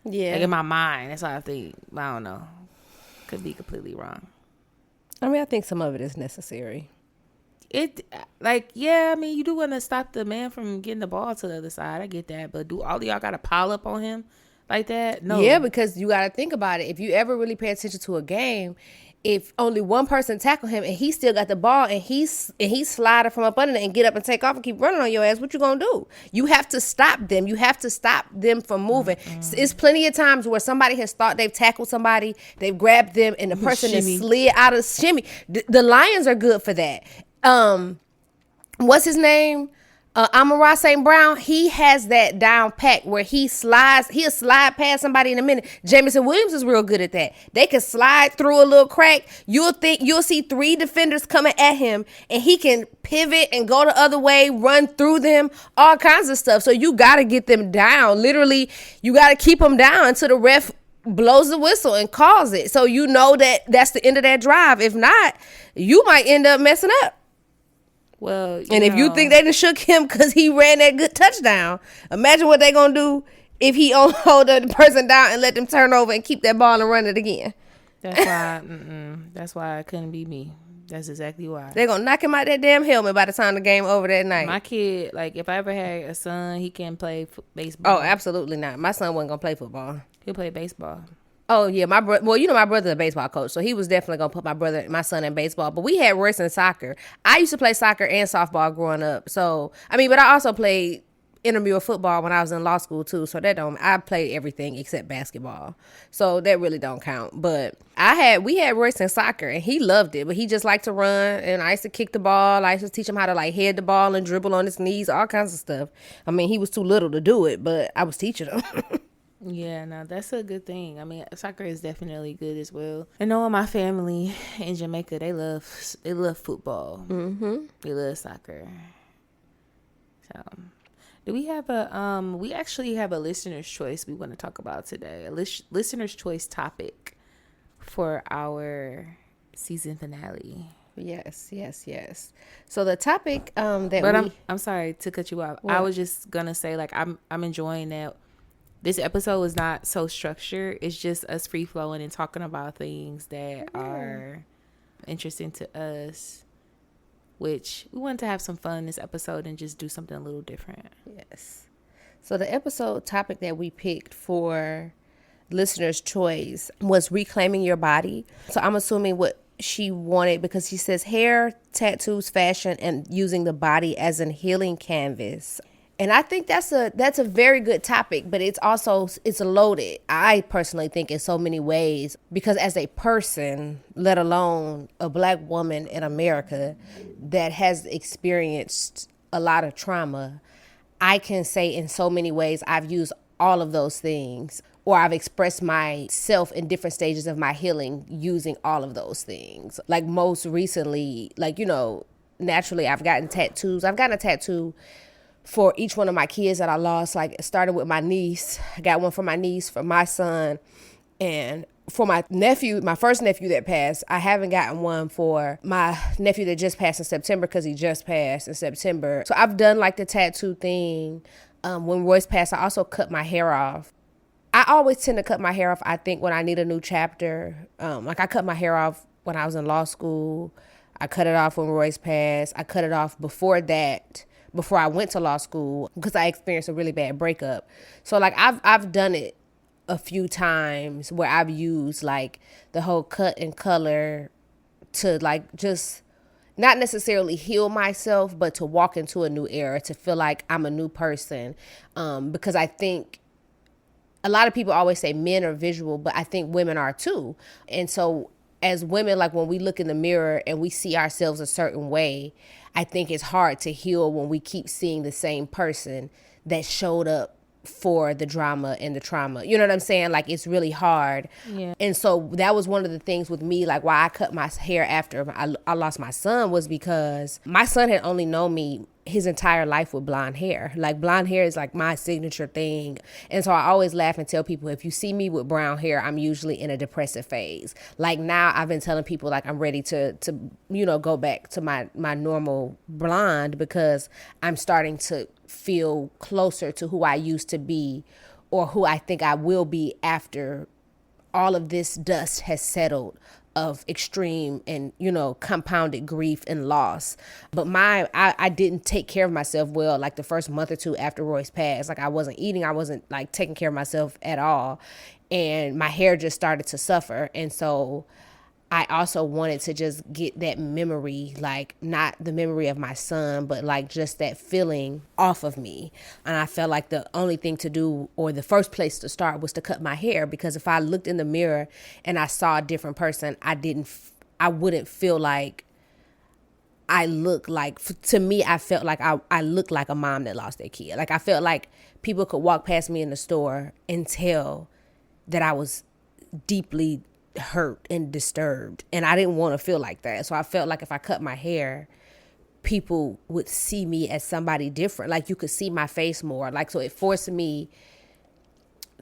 Yeah, like in my mind, that's how I think. I don't know, could be completely wrong. I mean, I think some of it is necessary. It like, yeah, I mean, you do want to stop the man from getting the ball to the other side. I get that, but do all of y'all got to pile up on him like that? No. Yeah, because you got to think about it. If you ever really pay attention to a game, if only one person tackle him and he still got the ball and he's sliding from up under it and get up and take off and keep running on your ass, what you gonna do? You have to stop them. You have to stop them from moving. It's plenty of times where somebody has thought they've tackled somebody, they've grabbed them, and the person is slid out of shimmy. The Lions are good for that. What's his name? Amon-Ra St. Brown, he has that down pack where he'll slide past somebody in a minute. Jameson Williams is real good at that. They can slide through a little crack. You'll see 3 defenders coming at him, and he can pivot and go the other way, run through them, all kinds of stuff. So you got to get them down. Literally, you got to keep them down until the ref blows the whistle and calls it. So you know that that's the end of that drive. If not, you might end up messing up. Well, if you think they done shook him because he ran that good touchdown, imagine what they gonna do if he only hold the person down and let them turn over and keep that ball and run it again. That's why it couldn't be me. That's exactly why. They're gonna knock him out that damn helmet by the time the game over that night. My kid, like, if I ever had a son, he can play baseball. Oh, absolutely not. My son wasn't gonna play football. He'll play baseball. Oh yeah, my brother's a baseball coach, so he was definitely gonna put my son in baseball. But we had worse in soccer. I used to play soccer and softball growing up. So but I also played intramural football when I was in law school too. So I played everything except basketball. So that really don't count. But we had Royce in soccer and he loved it, but he just liked to run. And I used to kick the ball. I used to teach him how to like head the ball and dribble on his knees, all kinds of stuff. I mean, he was too little to do it, but I was teaching him. Yeah, no, that's a good thing. I mean, soccer is definitely good as well. And knowing my family in Jamaica, they love football. Mm-hmm. They love soccer. So, do we have we actually have a listener's choice we want to talk about today. A listener's choice topic for our season finale. Yes. So the topic I'm sorry to cut you off. What? I was just gonna say, like, I'm enjoying that. This episode is not so structured. It's just us free flowing and talking about things that are interesting to us, which we wanted to have some fun this episode and just do something a little different. Yes. So the episode topic that we picked for listener's choice was reclaiming your body. So I'm assuming what she wanted, because she says hair, tattoos, fashion, and using the body as a healing canvas. And I think that's a very good topic, but it's loaded. I personally think in so many ways, because as a person, let alone a black woman in America that has experienced a lot of trauma, I can say in so many ways I've used all of those things, or I've expressed myself in different stages of my healing using all of those things. Like most recently, like, naturally I've gotten tattoos. I've gotten a tattoo for each one of my kids that I lost. Like, it started with my niece. I got one for my niece, for my son, and for my nephew, my first nephew that passed. I haven't gotten one for my nephew that just passed in September, because he just passed in September. So I've done like the tattoo thing. When Royce passed, I also cut my hair off. I always tend to cut my hair off, I think, when I need a new chapter. Like, I cut my hair off when I was in law school. I cut it off when Royce passed. I cut it off before that, before I went to law school, because I experienced a really bad breakup. So like I've done it a few times where I've used like the whole cut and color to like just not necessarily heal myself, but to walk into a new era, to feel like I'm a new person. Because I think a lot of people always say men are visual, but I think women are too. And so as women, like when we look in the mirror and we see ourselves a certain way, I think it's hard to heal when we keep seeing the same person that showed up for the drama and the trauma. You know what I'm saying? Like, it's really hard. Yeah. And so that was one of the things with me, like why I cut my hair after I lost my son, was because my son had only known me his entire life with blonde hair. Like, blonde hair is like my signature thing. And so I always laugh and tell people, if you see me with brown hair, I'm usually in a depressive phase. Like, now I've been telling people like I'm ready to go back to my normal blonde, because I'm starting to feel closer to who I used to be, or who I think I will be after all of this dust has settled of extreme and, compounded grief and loss. But I didn't take care of myself well, like the first month or two after Royce passed. Like, I wasn't eating, I wasn't like taking care of myself at all. And my hair just started to suffer. And so I also wanted to just get that memory, like not the memory of my son, but like just that feeling off of me. And I felt like the only thing to do, or the first place to start, was to cut my hair, because if I looked in the mirror and I saw a different person, I wouldn't feel like I look like, to me, I felt like I looked like a mom that lost their kid. Like, I felt like people could walk past me in the store and tell that I was deeply hurt and disturbed, and I didn't want to feel like that. So I felt like if I cut my hair, people would see me as somebody different. Like, you could see my face more. Like, so it forced me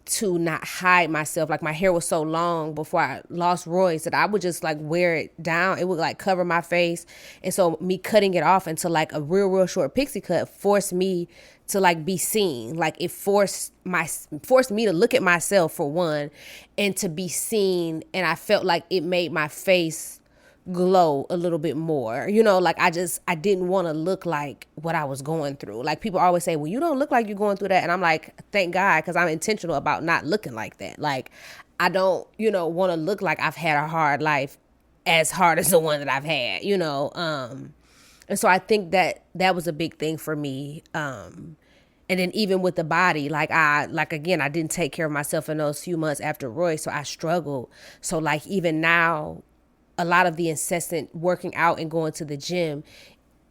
to not hide myself. Like, my hair was so long before I lost Royce that I would just like wear it down. It would like cover my face. And so me cutting it off into like a real short pixie cut forced me to like be seen. Like, it forced me to look at myself, for one, and to be seen. And I felt like it made my face glow a little bit more. Like, I didn't want to look like what I was going through. Like, people always say, well, you don't look like you're going through that. And I'm like, thank God, because I'm intentional about not looking like that. Like, I don't, want to look like I've had a hard life, as hard as the one that I've had, and so I think that was a big thing for me. And then even with the body, again, I didn't take care of myself in those few months after Royce, so I struggled. So like, even now, a lot of the incessant working out and going to the gym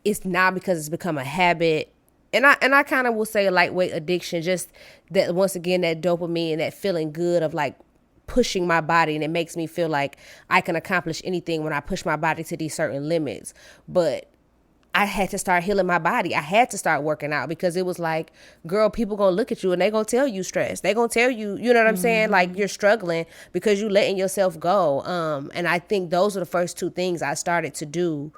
is now because it's become a habit. And I kind of will say a lightweight addiction, just that, once again, that dopamine, that feeling good of like pushing my body, and it makes me feel like I can accomplish anything when I push my body to these certain limits. But I had to start healing my body. I had to start working out, because it was like, girl, people gonna look at you and they gonna tell you stressed. They gonna tell you, you know what I'm saying? Like, you're struggling because you letting yourself go. And I think those are the first two things I started to do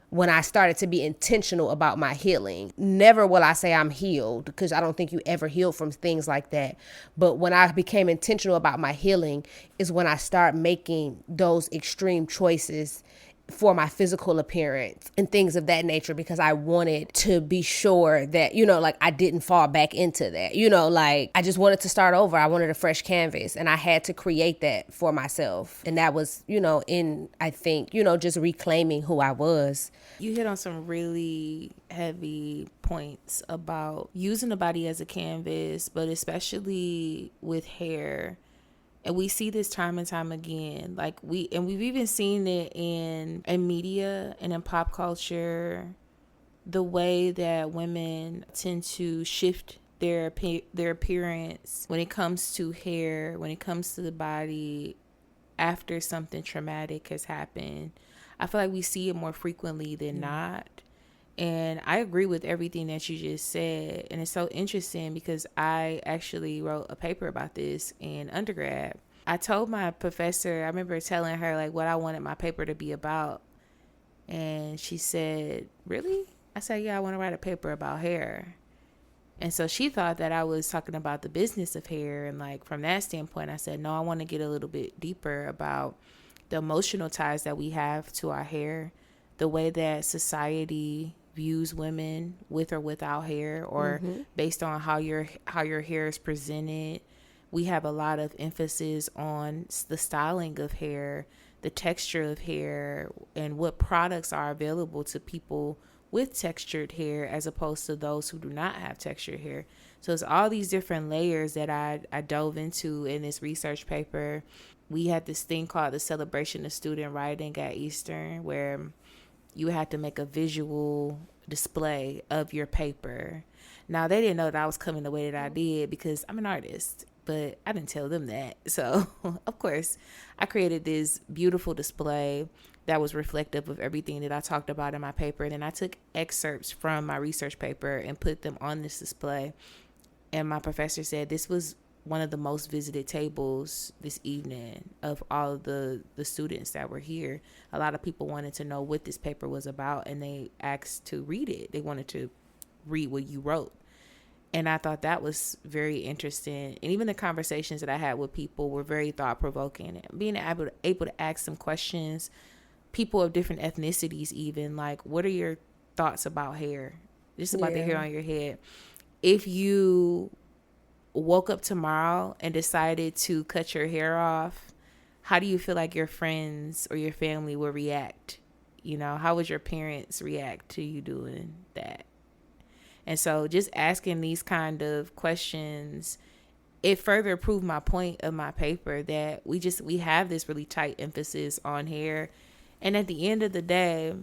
when I started to be intentional about my healing. Never will I say I'm healed, because I don't think you ever heal from things like that. But when I became intentional about my healing is when I start making those extreme choices for my physical appearance and things of that nature, because I wanted to be sure that, you know, like I didn't fall back into that, you know, like I just wanted to start over. I wanted a fresh canvas, and I had to create that for myself. And that was, you know, I think, you know, just reclaiming who I was. You hit on some really heavy points about using the body as a canvas, but especially with hair. And we see this time and time again. Like we've even seen it in media and in pop culture, the way that women tend to shift their appearance when it comes to hair, when it comes to the body after something traumatic has happened. I feel like we see it more frequently than not. And I agree with everything that you just said. And it's so interesting because I actually wrote a paper about this in undergrad. I told my professor, I remember telling her like what I wanted my paper to be about. And she said, "Really?" I said, "Yeah, I want to write a paper about hair." And so she thought that I was talking about the business of hair. And like from that standpoint, I said, no, I want to get a little bit deeper about the emotional ties that we have to our hair, the way that society views women with or without hair, or based on how your hair is presented. We have a lot of emphasis on the styling of hair, the texture of hair, and what products are available to people with textured hair as opposed to those who do not have textured hair. So it's all these different layers that I dove into in this research paper. We had this thing called the Celebration of Student Writing at Eastern, where you had to make a visual display of your paper. Now, they didn't know that I was coming the way that I did because I'm an artist, but I didn't tell them that. So, of course, I created this beautiful display that was reflective of everything that I talked about in my paper. And then I took excerpts from my research paper and put them on this display. And my professor said this was one of the most visited tables this evening of all of the students that were here. A lot of people wanted to know what this paper was about, and they asked to read it. They wanted to read what you wrote. And I thought that was very interesting. And even the conversations that I had with people were very thought-provoking. Being able to ask some questions, people of different ethnicities even, like, what are your thoughts about hair? Just about the hair on your head. If you woke up tomorrow and decided to cut your hair off, how do you feel like your friends or your family will react? You know, how would your parents react to you doing that? And so just asking these kind of questions, it further proved my point of my paper that we have this really tight emphasis on hair. And at the end of the day,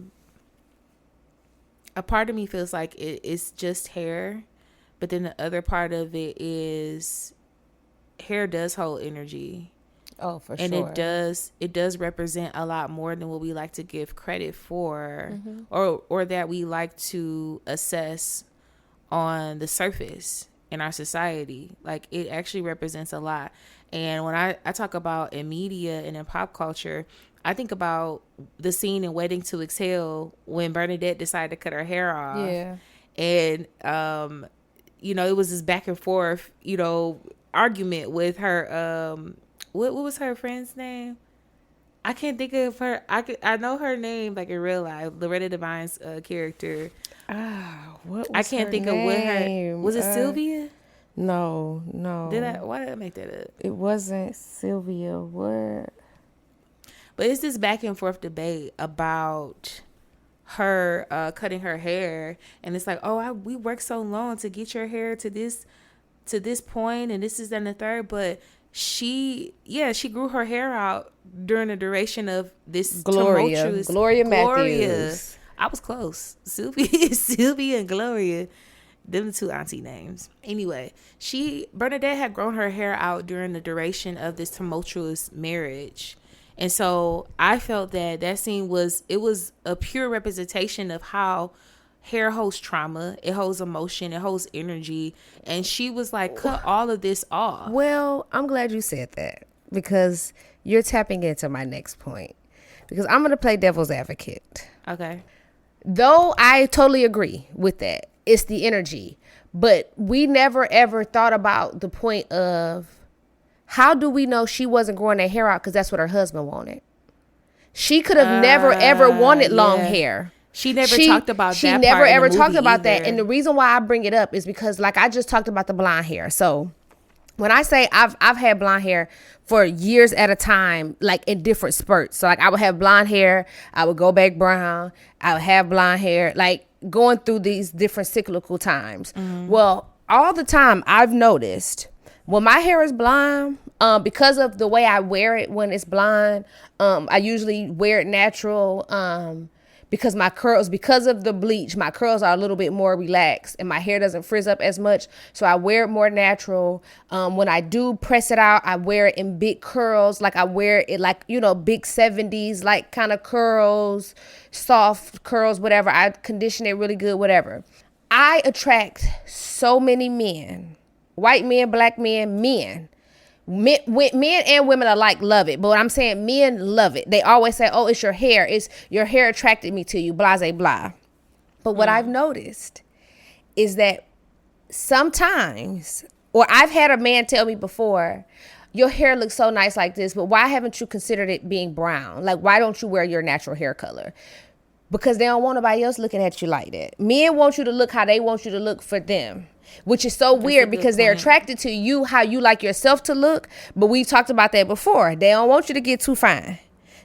a part of me feels like it's just hair. But then the other part of it is hair does hold energy. Oh, for and sure. And it does represent a lot more than what we like to give credit for, or that we like to assess on the surface in our society. Like, it actually represents a lot. And when I talk about in media and in pop culture, I think about the scene in Waiting to Exhale when Bernadette decided to cut her hair off. Yeah. And, you know, it was this back and forth, you know, argument with her. What was her friend's name? I can't think of her. I know her name like in real life. Loretta Devine's character. What was I can't her think name? of what her. Was it Sylvia? No. Why did I make that up? It wasn't Sylvia. What? But it's this back and forth debate about her cutting her hair, and it's like, we worked so long to get your hair to this point, and this is then the third, but she grew her hair out during the duration of this Gloria Matthews. I was close. Sylvia and Gloria, them the two auntie names. Anyway, Bernadette had grown her hair out during the duration of this tumultuous marriage. And so I felt that scene was a pure representation of how hair holds trauma, it holds emotion, it holds energy. And she was like, cut all of this off. Well, I'm glad you said that, because you're tapping into my next point. Because I'm going to play devil's advocate. Okay. Though I totally agree with that. It's the energy. But we never ever thought about the point of, how do we know she wasn't growing her hair out because that's what her husband wanted? She could have never ever wanted long hair. She never talked about that. She never ever talked about either. that. And the reason why I bring it up is because, like, I just talked about the blonde hair. So when I say I've had blonde hair for years at a time, like in different spurts. So like I would have blonde hair, I would go back brown, I would have blonde hair, like going through these different cyclical times. Well, all the time I've noticed when my hair is blonde, because of the way I wear it when it's blonde, I usually wear it natural. Because because of the bleach, my curls are a little bit more relaxed and my hair doesn't frizz up as much. So I wear it more natural. When I do press it out, I wear it in big curls. Like I wear it like, big 70s, like kind of curls, soft curls, whatever. I condition it really good, whatever. I attract so many men, white men, black men. Men and women alike love it, but what I'm saying, men love it. They always say, oh, it's your hair. It's your hair attracted me to you, blah, blah, blah. But what I've noticed is that sometimes, or I've had a man tell me before, your hair looks so nice like this, but why haven't you considered it being brown? Like, why don't you wear your natural hair color? Because they don't want nobody else looking at you like that. Men want you to look how they want you to look for them. Which is so weird because they're attracted to you, how you like yourself to look. But we've talked about that before. They don't want you to get too fine.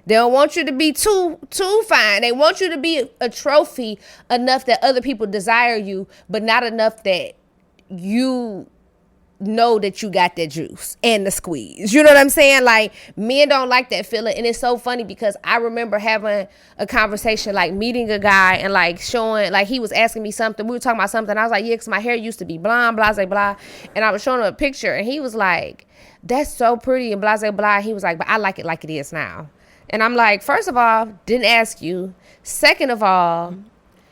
They don't want you to be too fine. They want you to be a trophy enough that other people desire you, but not enough that you know that you got that juice and the squeeze. You know what I'm saying? Like, men don't like that feeling. And it's so funny because I remember having a conversation, like meeting a guy and like showing, like he was asking me something. We were talking about something. I was like, yeah, because my hair used to be blonde, blah, blah, blah. And I was showing him a picture and he was like, that's so pretty and blah, blah, blah. He was like, but I like it like it is now. And I'm like, first of all, didn't ask you. Second of all,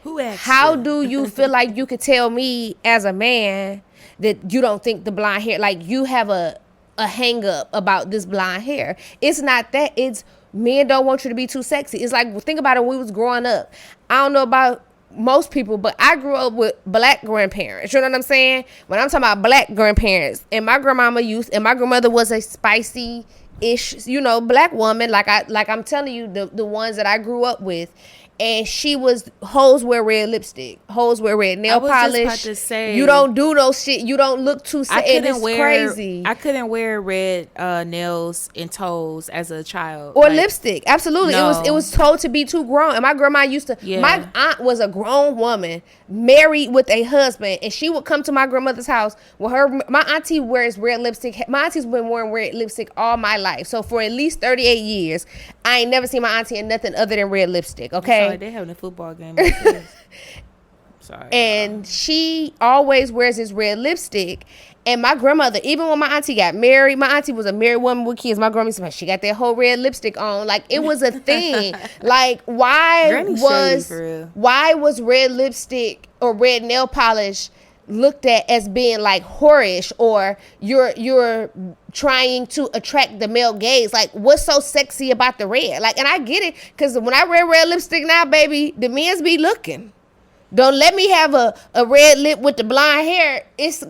who asked how you? do you feel like you could tell me as a man that you don't think the blonde hair, like you have a hang up about this blonde hair? It's not that. It's men don't want you to be too sexy. It's like, think about it when we was growing up. I don't know about most people, but I grew up with black grandparents. You know what I'm saying? When I'm talking about black grandparents, and my grandmother was a spicy-ish, black woman. Like I'm telling you, the ones that I grew up with. And she was, hoes wear red lipstick, hoes wear red nail polish. I was just about to say, you don't do no shit. You don't look too sexy. It's crazy. I couldn't wear red nails and toes as a child. Or lipstick. Absolutely. No. It was told to be too grown. And my grandma used to, my aunt was a grown woman married with a husband. And she would come to my grandmother's house with my auntie wears red lipstick. My auntie's been wearing red lipstick all my life. So for at least 38 years, I ain't never seen my auntie in nothing other than red lipstick. Okay. Sorry, they having a football game. Sorry. And she always wears this red lipstick. And my grandmother, even when my auntie got married, my auntie was a married woman with kids. My grandma said she got that whole red lipstick on. Like, it was a thing. Like, why was red lipstick or red nail polish looked at as being like whorish, or you're trying to attract the male gaze? Like, what's so sexy about the red? Like, and I get it, because when I wear red lipstick now, baby, the men's be looking. Don't let me have a red lip with the blonde hair. It's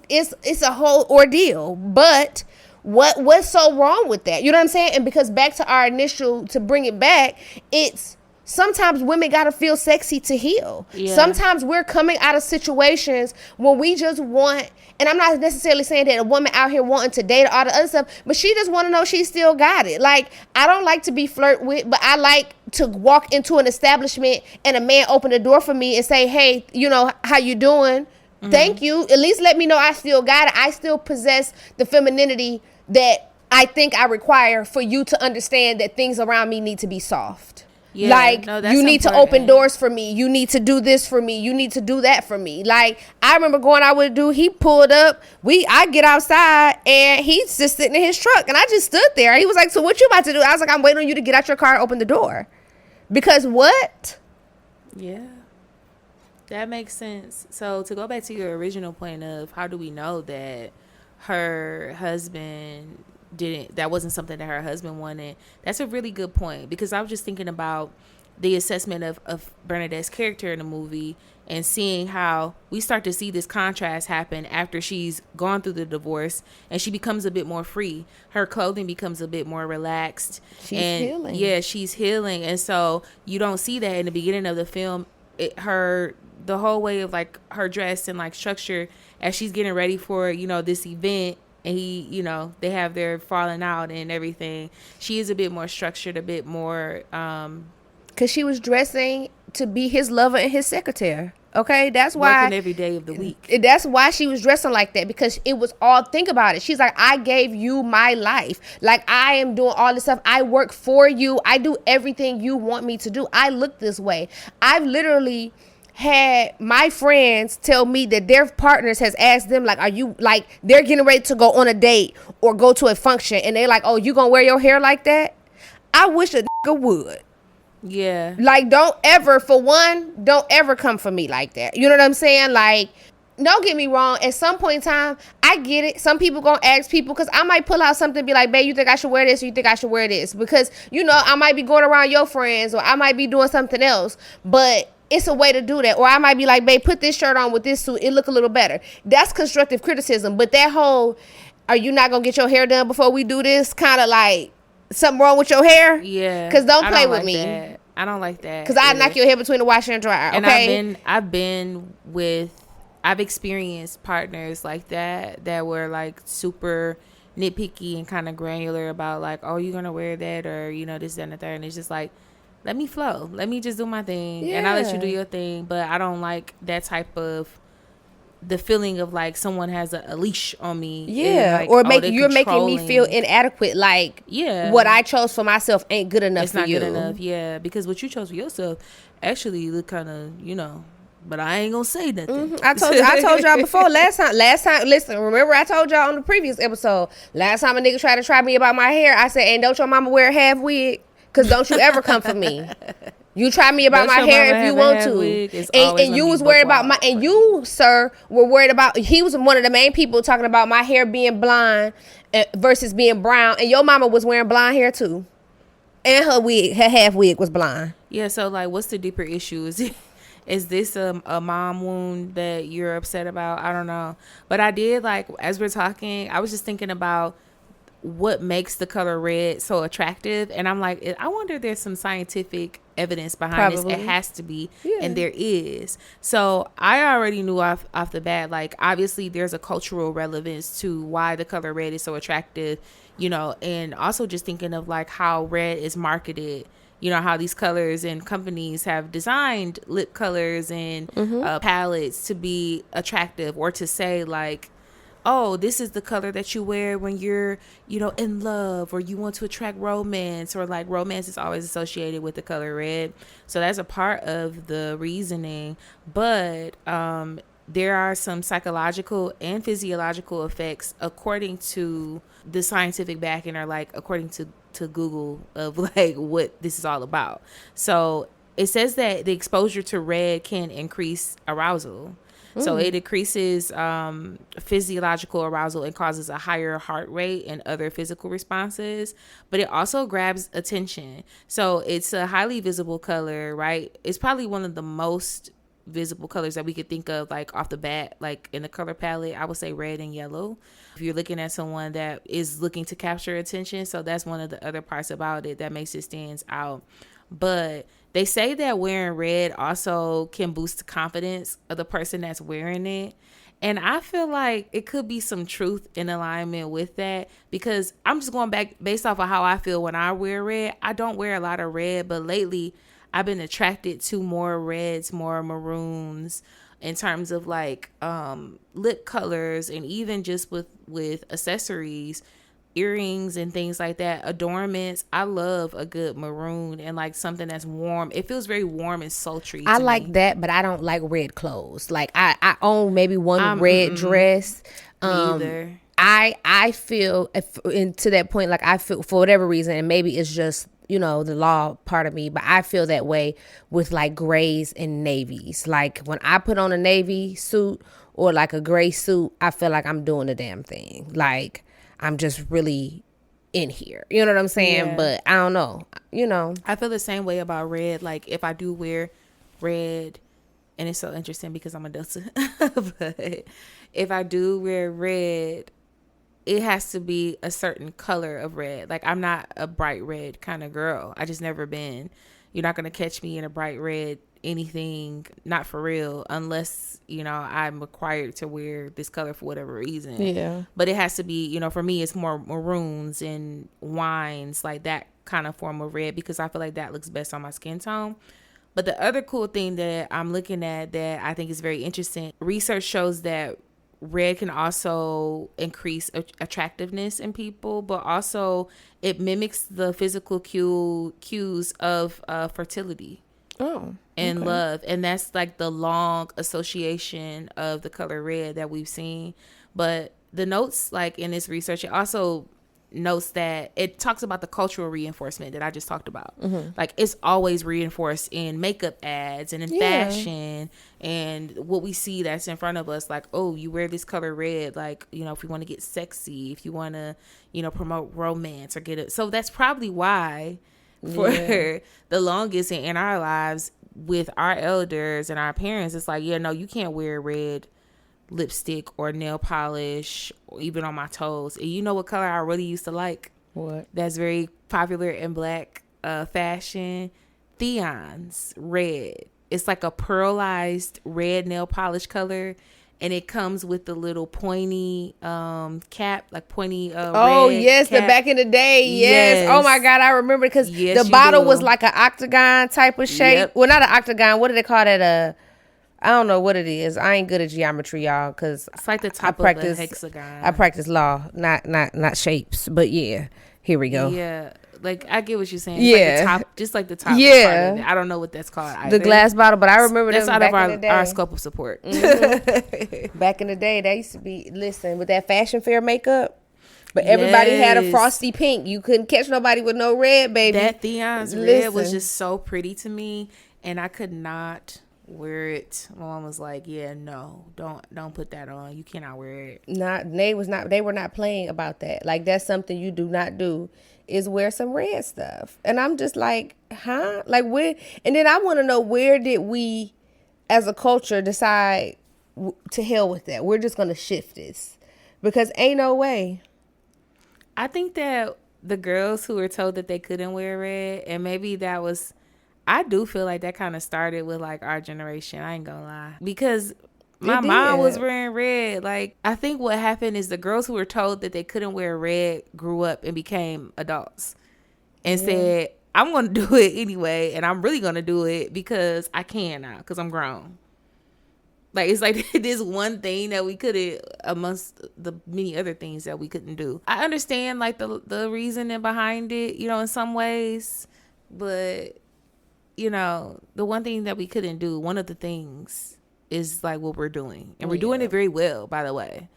a whole ordeal. But what's so wrong with that? You know what I'm saying? And because back to our initial, to bring it back, it's sometimes women got to feel sexy to heal. Yeah. Sometimes we're coming out of situations when we just want, and I'm not necessarily saying that a woman out here wanting to date or all the other stuff, but she just want to know she still got it. Like, I don't like to be flirt with, but I like to walk into an establishment and a man open the door for me and say, hey, how you doing? Mm-hmm. Thank you. At least let me know I still got it. I still possess the femininity that I think I require for you to understand that things around me need to be soft. Yeah, like, you need to open doors for me. You need to do this for me. You need to do that for me. Like, I remember going out with a dude. He pulled up. I get outside, and he's just sitting in his truck. And I just stood there. He was like, so what you about to do? I was like, I'm waiting on you to get out your car and open the door. Because what? Yeah. That makes sense. So, to go back to your original point of how do we know that her husband that wasn't something that her husband wanted, that's a really good point, because I was just thinking about the assessment of Bernadette's character in the movie, and seeing how we start to see this contrast happen after she's gone through the divorce and she becomes a bit more free. Her clothing becomes a bit more relaxed. She's and healing. Yeah, she's healing. And so you don't see that in the beginning of the film. The whole way of like her dress and like structure as she's getting ready for, you know, this event, and he, you know, they have their falling out and everything. She is a bit more structured, a bit more because she was dressing to be his lover and his secretary. Okay, that's why working every day of the week. That's why she was dressing like that, because it was all, think about it. She's like, I gave you my life. Like, I am doing all this stuff. I work for you. I do everything you want me to do. I look this way. I've literally had my friends tell me that their partners has asked them, like, are you, like, they're getting ready to go on a date or go to a function, and they're like, oh, you gonna wear your hair like that? I wish a nigga would. Yeah. Like, don't ever come for me like that. You know what I'm saying? Like, don't get me wrong. At some point in time, I get it. Some people gonna ask people, because I might pull out something and be like, babe, you think I should wear this, or you think I should wear this? Because, you know, I might be going around your friends, or I might be doing something else. But it's a way to do that. Or I might be like, babe, put this shirt on with this suit. It look a little better. That's constructive criticism. But that whole, are you not gonna get your hair done before we do this? Kind of like, something wrong with your hair? Yeah. Because don't play with like me. That. I don't like that. Because I knock your hair between the washer and dryer. Okay. And I've experienced partners like that were like super nitpicky and kind of granular about like, oh, you're gonna wear that, or, you know, this, that, and the third. And it's just like, let me flow. Let me just do my thing. Yeah. And I'll let you do your thing. But I don't like that type of, the feeling of like someone has a leash on me. Yeah. Like, or you're making me feel inadequate. Like, yeah, what I chose for myself ain't good enough for you. It's not good enough. Yeah. Because what you chose for yourself actually look kind of, you know, but I ain't gonna say nothing. I told y'all before, last time, listen, remember I told y'all on the previous episode, last time a nigga tried to try me about my hair, I said, and don't your mama wear a half wig? Because don't you ever come for me. You try me about my hair if you want to. And you was worried about and you, sir, were worried about, he was one of the main people talking about my hair being blonde versus being brown. And your mama was wearing blonde hair too. And her half wig was blonde. Yeah, so like, what's the deeper issue? Is this a mom wound that you're upset about? I don't know. But I did, like, as we're talking, I was just thinking about what makes the color red so attractive, and I'm like, I wonder if there's some scientific evidence behind this. It has to be. Yeah. And there is. So I already knew off the bat, like, obviously there's a cultural relevance to why the color red is so attractive, you know, and also just thinking of like how red is marketed, you know, how these colors and companies have designed lip colors and palettes to be attractive, or to say like, oh, this is the color that you wear when you're, you know, in love, or you want to attract romance, or like romance is always associated with the color red. So that's a part of the reasoning. But there are some psychological and physiological effects according to the scientific backing, or like according to Google, of like what this is all about. So it says that the exposure to red can increase arousal. So it decreases physiological arousal and causes a higher heart rate and other physical responses. But it also grabs attention. So it's a highly visible color, right? It's probably one of the most visible colors that we could think of, like off the bat, like in the color palette. I would say red and yellow. If you're looking at someone that is looking to capture attention. So that's one of the other parts about it that makes it stands out. But they say that wearing red also can boost the confidence of the person that's wearing it. And I feel like it could be some truth in alignment with that, because I'm just going back based off of how I feel when I wear red. I don't wear a lot of red, but lately I've been attracted to more reds, more maroons, in terms of like lip colors, and even just with accessories, earrings and things like that, adornments. I love a good maroon and like something that's warm. It feels very warm and sultry. I like that, but I don't like red clothes. Like I own maybe one red dress. Either. I feel, and to that point, like I feel for whatever reason, and maybe it's just, you know, the law part of me, but I feel that way with like grays and navies. Like when I put on a navy suit or like a gray suit, I feel like I'm doing the damn thing. Like I'm just really in here. You know what I'm saying? Yeah. But I don't know. You know. I feel the same way about red. Like if I do wear red, and it's so interesting because I'm a Delta. But if I do wear red, it has to be a certain color of red. Like, I'm not a bright red kind of girl. I just never been. You're not going to catch me in a bright red anything, not for real, unless, you know, I'm required to wear this color for whatever reason. Yeah. But it has to be, you know, for me, it's more maroons and wines, like that kind of form of red, because I feel like that looks best on my skin tone. But the other cool thing that I'm looking at that I think is very interesting, research shows that red can also increase attractiveness in people, but also it mimics the physical cues of fertility. Oh, and okay. love. And that's like the long association of the color red that we've seen. But the notes, like in this research, it also notes that it talks about the cultural reinforcement that I just talked about. Like, it's always reinforced in makeup ads and in fashion and what we see that's in front of us. Like, oh, you wear this color red, like, you know, if you want to get sexy, if you want to, you know, promote romance or get it. So that's probably why for the longest in our lives with our elders and our parents, it's like, yeah, no, you can't wear red lipstick or nail polish or even on my toes. And you know what color I really used to like? What? That's very popular in black fashion? Theon's red. It's like a pearlized red nail polish color, and it comes with the little pointy cap, like pointy oh red yes, cap. the back in the day. Yes. Oh my God, I remember, because Yes, the you bottle do. was like an octagon type of shape. Yep. Well, not an octagon. What do they call that? I don't know what it is. I ain't good at geometry, y'all, because It's like the top I of a hexagon. I practice law, not shapes. But yeah, here we go. Yeah, like I get what you're saying. Yeah. Like the top, just like the top. Yeah. part of it. I don't know what that's called either. The glass bottle, but I remember That's them out back of in the day. our scope of support. Back in the day, they used to be, listen, with that fashion fair makeup. But everybody had a Yes. frosty pink. You couldn't catch nobody with no red, baby. That Theon's red was just so pretty to me, and I could not wear it. My mom was like, "Yeah, no, don't put that on. You cannot wear it." They were not playing about that. Like, that's something you do not do, is wear some red stuff. And I'm just like, huh? Like, where? And then I want to know, where did we as a culture decide to hell with that? We're just going to shift this, because ain't no way. I think that the girls who were told that they couldn't wear red, and maybe that was, I do feel like that kind of started with like our generation. I ain't gonna lie, because my mom was wearing red. Like, I think what happened is the girls who were told that they couldn't wear red grew up and became adults and said, I'm gonna do it anyway, and I'm really gonna do it because I can now, because I'm grown. Like, it's like this one thing that we couldn't, amongst the many other things that we couldn't do. I understand like the reasoning behind it, you know, in some ways, but you know, the one thing that we couldn't do, one of the things is like what we're doing, and we're doing it very well, by the way.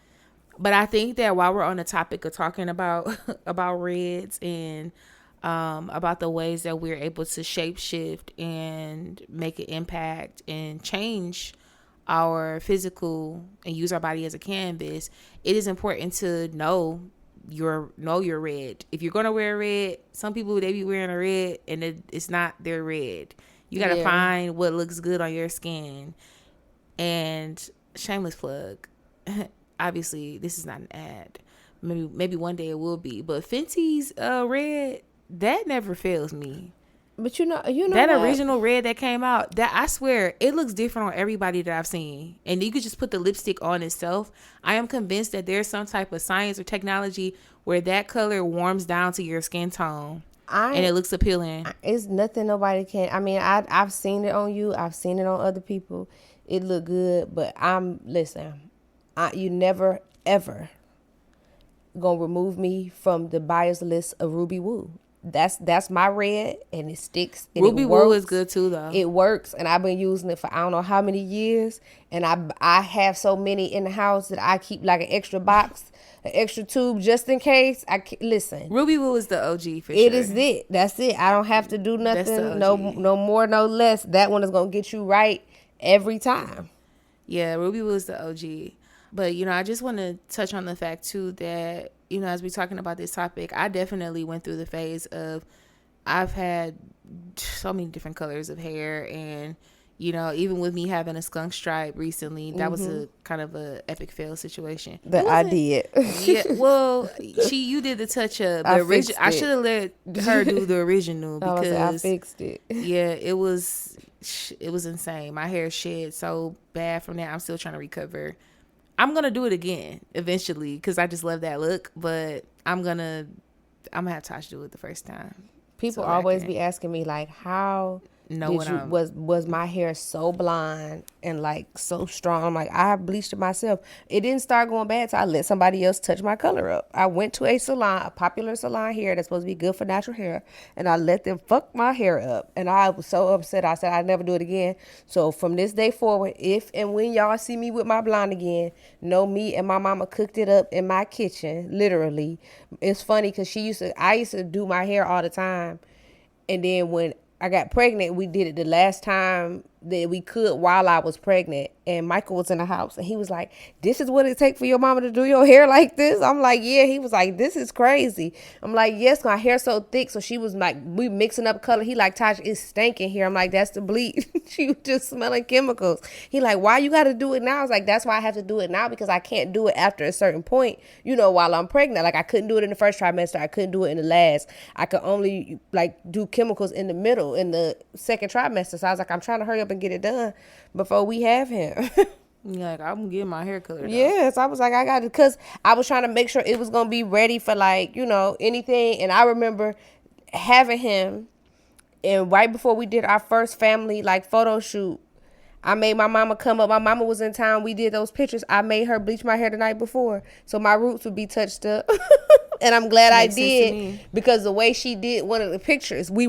But I think that while we're on the topic of talking about about reds and about the ways that we're able to shapeshift and make an impact and change our physical and use our body as a canvas, it is important to know your red. If you're gonna wear red, some people, they be wearing a red and it's not their red. You gotta find what looks good on your skin. And shameless plug, obviously this is not an ad, maybe one day it will be, but Fenty's red, that never fails me. But you know that what? original red that came out, that I swear it looks different on everybody that I've seen. And you could just put the lipstick on itself. I am convinced that there's some type of science or technology where that color warms down to your skin tone and it looks appealing. It's nothing nobody can. I mean, I've seen it on you. I've seen it on other people. It look good, but you never ever gonna remove me from the buyer's list of Ruby Woo. That's my red, and it sticks. And Ruby Woo is good too, though. It works, and I've been using it for I don't know how many years, and I have so many in the house that I keep like an extra box, an extra tube just in case. Listen. Ruby Woo is the OG for sure. It is it. That's it. I don't have to do nothing. No more, no less. That one is gonna get you right every time. Yeah, Ruby Woo is the OG. But, you know, I just want to touch on the fact, too, that, you know, as we're talking about this topic, I definitely went through the phase of I've had so many different colors of hair. And, You know, even with me having a skunk stripe recently, that was a kind of a epic fail situation. That I did. Yeah, well, you did the touch up. The original. I should have let her do the original because I fixed it. Yeah, it was insane. My hair shed so bad from that. I'm still trying to recover. I'm gonna do it again eventually because I just love that look. But I'm gonna have Tosh do it the first time. People always be asking me like, how was my hair so blonde and like so strong? I'm like, I bleached it myself. It didn't start going bad till I let somebody else touch my color up. I went to a salon, a popular salon here that's supposed to be good for natural hair, and I let them fuck my hair up. And I was so upset. I said I'd never do it again. So from this day forward, if and when y'all see me with my blonde again, know me and my mama cooked it up in my kitchen, literally. It's funny because I used to do my hair all the time. And then when I got pregnant, we did it the last time that we could while I was pregnant. And Michael was in the house and he was like, this is what it take for your mama to do your hair like this? I'm like, yeah. He was like, this is crazy. I'm like, yes, my hair's so thick. So she was like, we mixing up color. He like, Tosh, it's stinking here. I'm like, that's the bleach. She was just smelling chemicals. He like, why you got to do it now? I was like, that's why I have to do it now because I can't do it after a certain point, you know, while I'm pregnant. Like I couldn't do it in the first trimester. I couldn't do it in the last. I could only like do chemicals in the middle, in the second trimester. So I was like, I'm trying to hurry up and get it done before we have him. Yeah, like I'm getting my hair colored. Yes, I was like, I got it, because I was trying to make sure it was gonna be ready for like, you know, anything. And I remember having him, and right before we did our first family like photo shoot, I made my mama come up. My mama was in town. We did those pictures. I made her bleach my hair the night before so my roots would be touched up. And I'm glad I did, because the way she did one of the pictures, we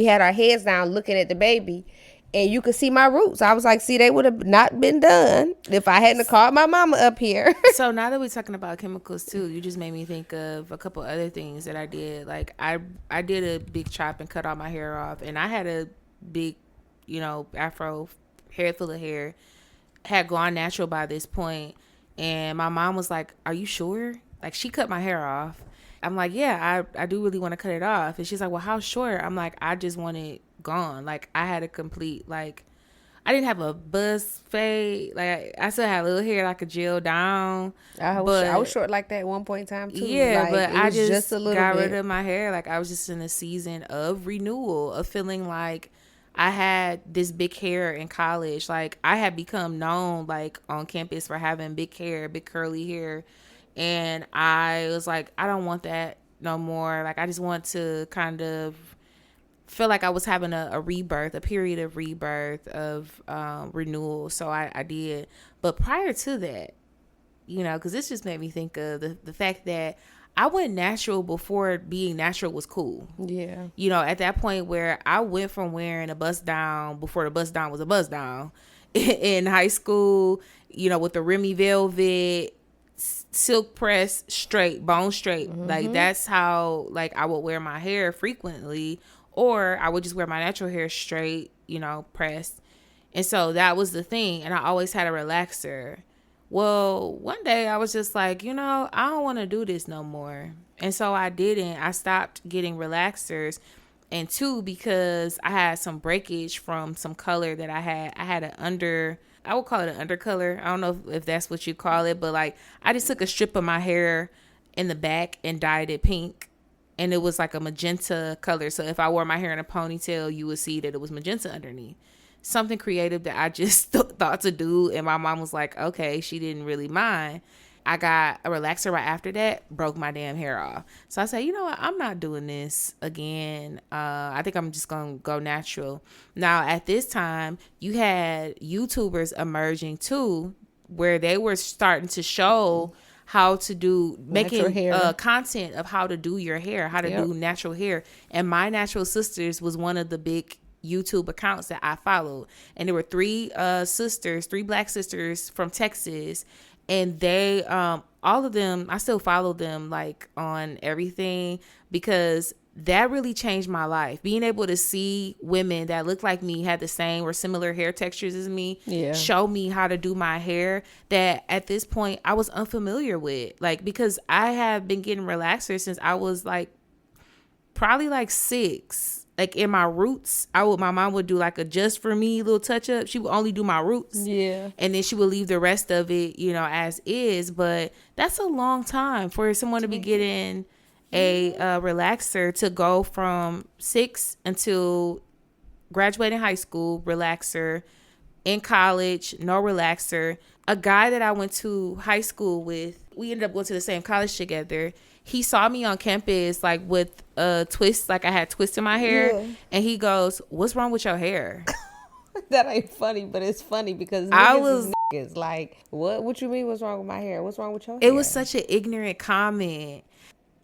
had our heads down looking at the baby. And you could see my roots. I was like, see, they would have not been done if I hadn't called my mama up here. So now that we're talking about chemicals too, you just made me think of a couple other things that I did. Like I did a big chop and cut all my hair off. And I had a big, you know, afro, hair full of hair. Had gone natural by this point. And my mom was like, are you sure? Like, she cut my hair off. I'm like, yeah, I do really want to cut it off. And she's like, well, how short? I'm like, I just want it gone. Like, I had a complete, like, I didn't have a buzz fade. Like, I still had a little hair like a gel down. I was short like that at one point in time too. Yeah, like, but I just a little got bit. rid of my hair. Like, I was just in a season of renewal, of feeling like I had this big hair in college. Like, I had become known, like, on campus for having big hair, big curly hair. And I was like, I don't want that no more. Like, I just want to kind of feel like I was having a rebirth, a period of rebirth, of renewal. So I did. But prior to that, you know, because this just made me think of the fact that I went natural before being natural was cool. Yeah. You know, at that point where I went from wearing a bust down before the bust down was a bust down in high school, you know, with the Remy Velvet, silk press, straight, bone straight. Mm-hmm. Like, that's how, like, I would wear my hair frequently. Or I would just wear my natural hair straight, you know, pressed. And so that was the thing. And I always had a relaxer. Well, one day I was just like, you know, I don't want to do this no more. And so I didn't. I stopped getting relaxers. And two, because I had some breakage from some color that I had. I had I would call it an undercolor. I don't know if that's what you call it. But, like, I just took a strip of my hair in the back and dyed it pink. And it was like a magenta color. So if I wore my hair in a ponytail, you would see that it was magenta underneath. Something creative that I just thought to do. And my mom was like, okay, she didn't really mind. I got a relaxer right after that, broke my damn hair off. So I said, you know what? I'm not doing this again. I think I'm just going to go natural. Now, at this time, you had YouTubers emerging too, where they were starting to show how to do, making content of how to do your hair, how to do natural hair. And My Natural Sisters was one of the big YouTube accounts that I followed. And there were three black sisters from Texas. And they, all of them, I still follow them, like, on everything, because that really changed my life. Being able to see women that look like me, had the same or similar hair textures as me, show me how to do my hair that at this point I was unfamiliar with. Like, because I have been getting relaxers since I was like probably like 6. like in my roots, my mom would do like a just for me little touch up. She would only do my roots. Yeah. And then she would leave the rest of it, you know, as is. But that's a long time for someone to be getting a relaxer to go from 6 until graduating high school, relaxer, in college, no relaxer. A guy that I went to high school with, we ended up going to the same college together. He saw me on campus like with a twist, like I had twists in my hair. Yeah. And he goes, "What's wrong with your hair?" That ain't funny, but it's funny because niggas like, what you mean what's wrong with my hair? What's wrong with your hair? It was such an ignorant comment.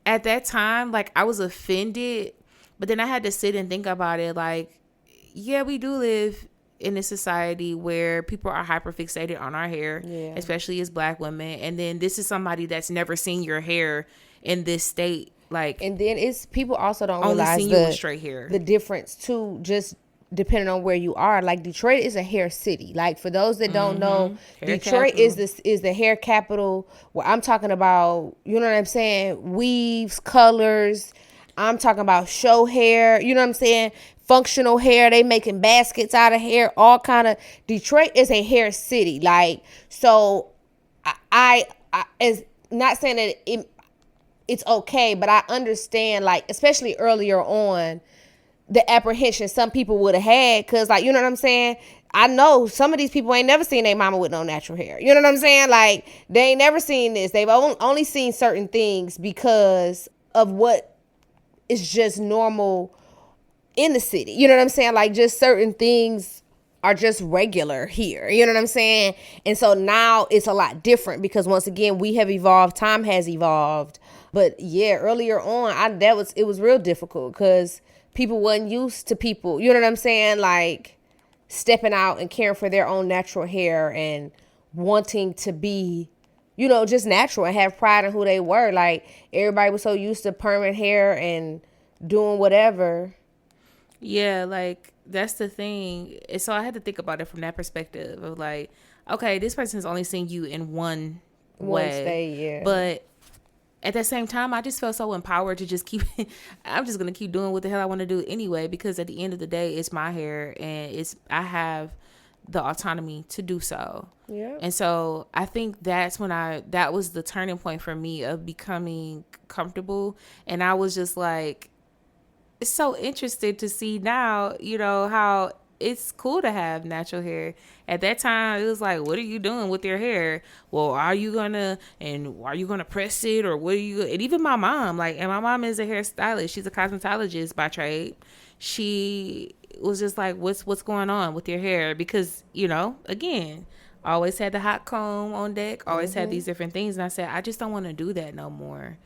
At that time, like I was offended, but then I had to sit and think about it like, yeah, we do live in a society where people are hyper fixated on our hair, especially as Black women. And then this is somebody that's never seen your hair in this state. Like, and then it's people also don't only realize seen you with straight hair. The difference too, just depending on where you are. Like Detroit is a hair city. Like for those that don't know, hair Detroit capital. is the hair capital. Where I'm talking about, you know what I'm saying, weaves, colors. I'm talking about show hair. You know what I'm saying? Functional hair. They making baskets out of hair. All kind of. Detroit is a hair city. Like so, I is not saying that it's okay, but I understand, like, especially earlier on, the apprehension some people would have had, because, like, you know what I'm saying? I know some of these people ain't never seen their mama with no natural hair. You know what I'm saying? Like, they ain't never seen this. They've only seen certain things because of what is just normal in the city. You know what I'm saying? Like, just certain things are just regular here. You know what I'm saying? And so now it's a lot different because, once again, we have evolved. Time has evolved. But yeah, earlier on, it was real difficult because people wasn't used to people, you know what I'm saying, like stepping out and caring for their own natural hair and wanting to be, you know, just natural and have pride in who they were. Like everybody was so used to permanent hair and doing whatever. Yeah, like that's the thing. So I had to think about it from that perspective of like, okay, this person's only seen you in one way, state, yeah. But at the same time, I just felt so empowered to just I'm just going to keep doing what the hell I want to do anyway, because at the end of the day, it's my hair and I have the autonomy to do so. Yeah. And so I think that was the turning point for me of becoming comfortable. And I was just like, it's so interesting to see now, you know, how it's cool to have natural hair. At that time, it was like, what are you doing with your hair? Well, are you gonna press it, or what are you? And even my mom, and my mom is a hairstylist. She's a cosmetologist by trade. She was just like, what's going on with your hair? Because, you know, again, always had the hot comb on deck, always had these different things. And I said, I just don't want to do that no more.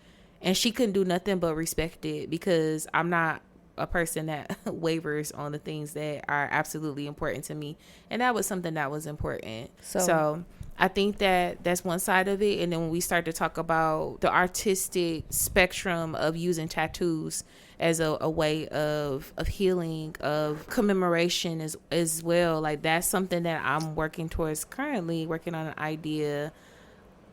And she couldn't do nothing but respect it, because I'm not a person that wavers on the things that are absolutely important to me. And that was something that was important. So I think that's one side of it. And then when we start to talk about the artistic spectrum of using tattoos as a way of healing, of commemoration as well, like that's something that I'm working towards currently, working on an idea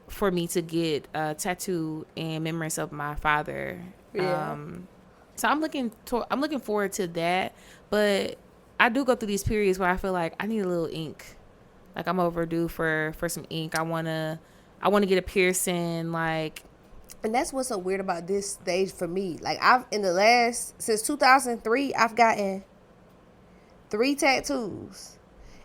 for me to get a tattoo in remembrance of my father. Yeah. So I'm looking forward to that, but I do go through these periods where I feel like I need a little ink. Like I'm overdue for some ink. I wanna get a piercing, like. And that's what's so weird about this stage for me. Like since 2003, I've gotten 3 tattoos.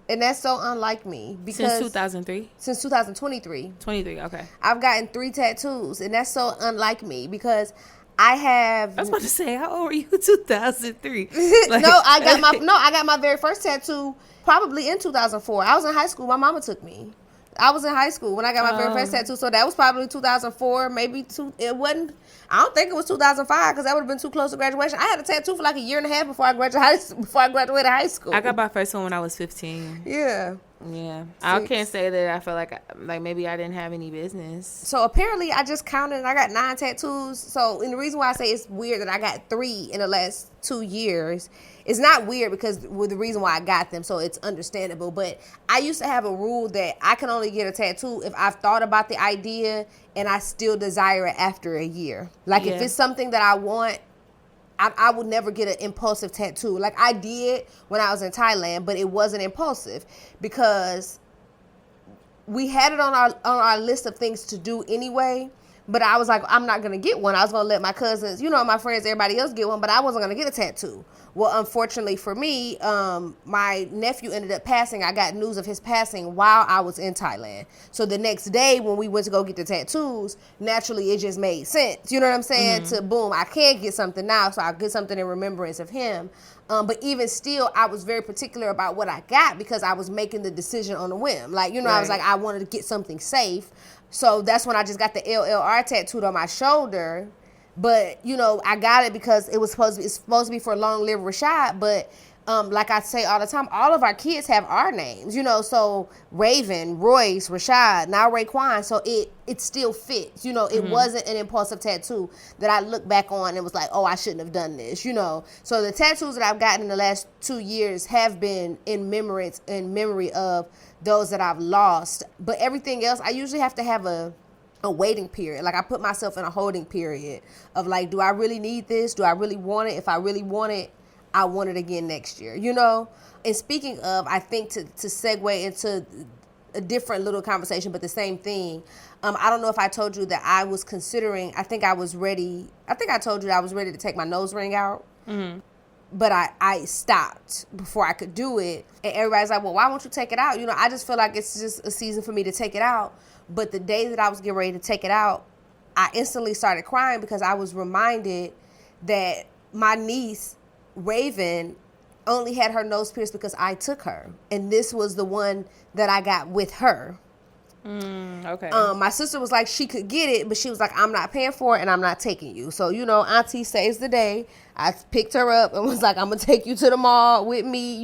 And that's so unlike me, because since 2003? Since 2023. 23, okay. I've gotten 3 tattoos, and that's so unlike me, because I was about to say, how old were you in 2003? I got my very first tattoo probably in 2004. I was in high school. My mama took me. I was in high school when I got my very first tattoo, so that was probably 2004, maybe it wasn't. I don't think it was 2005, because that would have been too close to graduation. I had a tattoo for like a year and a half before I graduated high school. I got my first one when I was 15. Yeah. Yeah. I can't say that I felt like maybe I didn't have any business. So apparently I just counted and I got 9 tattoos. So, and the reason why I say it's weird that I got 3 in the last 2 years, it's not weird because the reason why I got them, so it's understandable. But I used to have a rule that I can only get a tattoo if I've thought about the idea and I still desire it after a year. Like if it's something that I want I would never get an impulsive tattoo. Like I did when I was in Thailand, but it wasn't impulsive because we had it on our list of things to do anyway. But I was like, I'm not gonna get one. I was gonna let my cousins, my friends, everybody else get one, but I wasn't gonna get a tattoo. Well, unfortunately for me, my nephew ended up passing. I got news of his passing while I was in Thailand. So the next day when we went to go get the tattoos, naturally it just made sense. You know what I'm saying? To boom, I can't get something now, so I'll get something in remembrance of him. But even still, I was very particular about what I got because I was making the decision on a whim. Like, I was like, I wanted to get something safe. So that's when I just got the LLR tattooed on my shoulder. But, I got it because it's supposed to be for Long Live Rashad. But like I say all the time, all of our kids have our names, so Raven, Royce, Rashad, now Raekwon. So it still fits, it wasn't an impulsive tattoo that I look back on and was like, oh, I shouldn't have done this, So the tattoos that I've gotten in the last 2 years have been in memory of those that I've lost. But everything else, I usually have to have a waiting period. Like I put myself in a holding period of like, do I really need this? Do I really want it? If I really want it, I want it again next year, And speaking of, I think to segue into a different little conversation, but the same thing. I don't know if I told you that I was considering, I think I told you that I was ready to take my nose ring out. Mm-hmm. But I stopped before I could do it. And everybody's like, well, why won't you take it out? I just feel like it's just a season for me to take it out. But the day that I was getting ready to take it out, I instantly started crying because I was reminded that my niece, Raven, only had her nose pierced because I took her. And this was the one that I got with her. Okay. My sister was like, she could get it, but she was like, I'm not paying for it and I'm not taking you. So, Auntie saves the day. I picked her up and was like, I'm going to take you to the mall with me.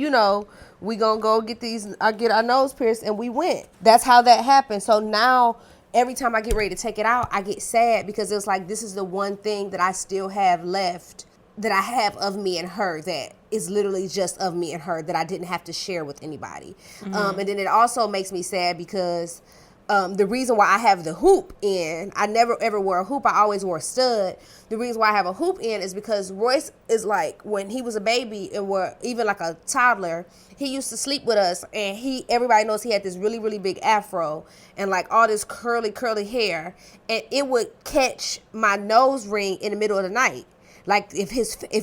We going to go get our nose pierced, and we went. That's how that happened. So now every time I get ready to take it out, I get sad because it's like, this is the one thing that I still have left that I have of me and her that is literally just of me and her that I didn't have to share with anybody. Mm-hmm. And then it also makes me sad because the reason why I have the hoop in, I never ever wore a hoop. I always wore a stud. The reason why I have a hoop in is because Royce is like, when he was a baby and were even like a toddler, he used to sleep with us, and everybody knows he had this really, really big afro and like all this curly hair, and it would catch my nose ring in the middle of the night. Like if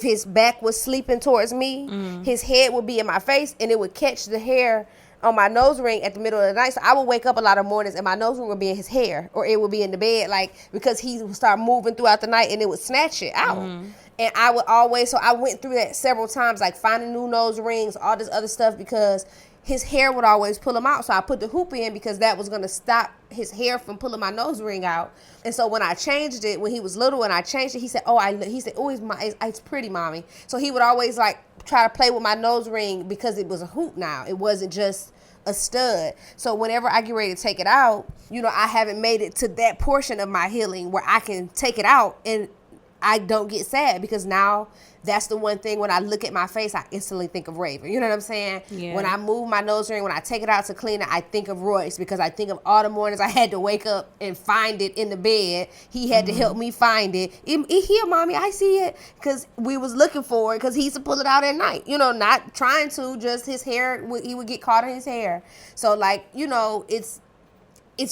his back was sleeping towards me, his head would be in my face, and it would catch the hair on my nose ring at the middle of the night. So I would wake up a lot of mornings and my nose ring would be in his hair, or it would be in the bed, like, because he would start moving throughout the night and it would snatch it out. And I would always, so I went through that several times, like finding new nose rings, all this other stuff, because his hair would always pull him out. So I put the hoop in because that was going to stop his hair from pulling my nose ring out. And so when I changed it, when he was little and I changed it, he said, oh, it's pretty, mommy. So he would always like try to play with my nose ring because it was a hoop now. It wasn't just a stud. So whenever I get ready to take it out, I haven't made it to that portion of my healing where I can take it out and I don't get sad, because now that's the one thing when I look at my face, I instantly think of Raven. You know what I'm saying? Yeah. When I move my nose ring, when I take it out to clean it, I think of Royce, because I think of all the mornings I had to wake up and find it in the bed. He had to help me find it. Here, mommy, I see it, because we was looking for it, because he used to pull it out at night. Not trying to, just his hair, he would get caught in his hair. So like, it's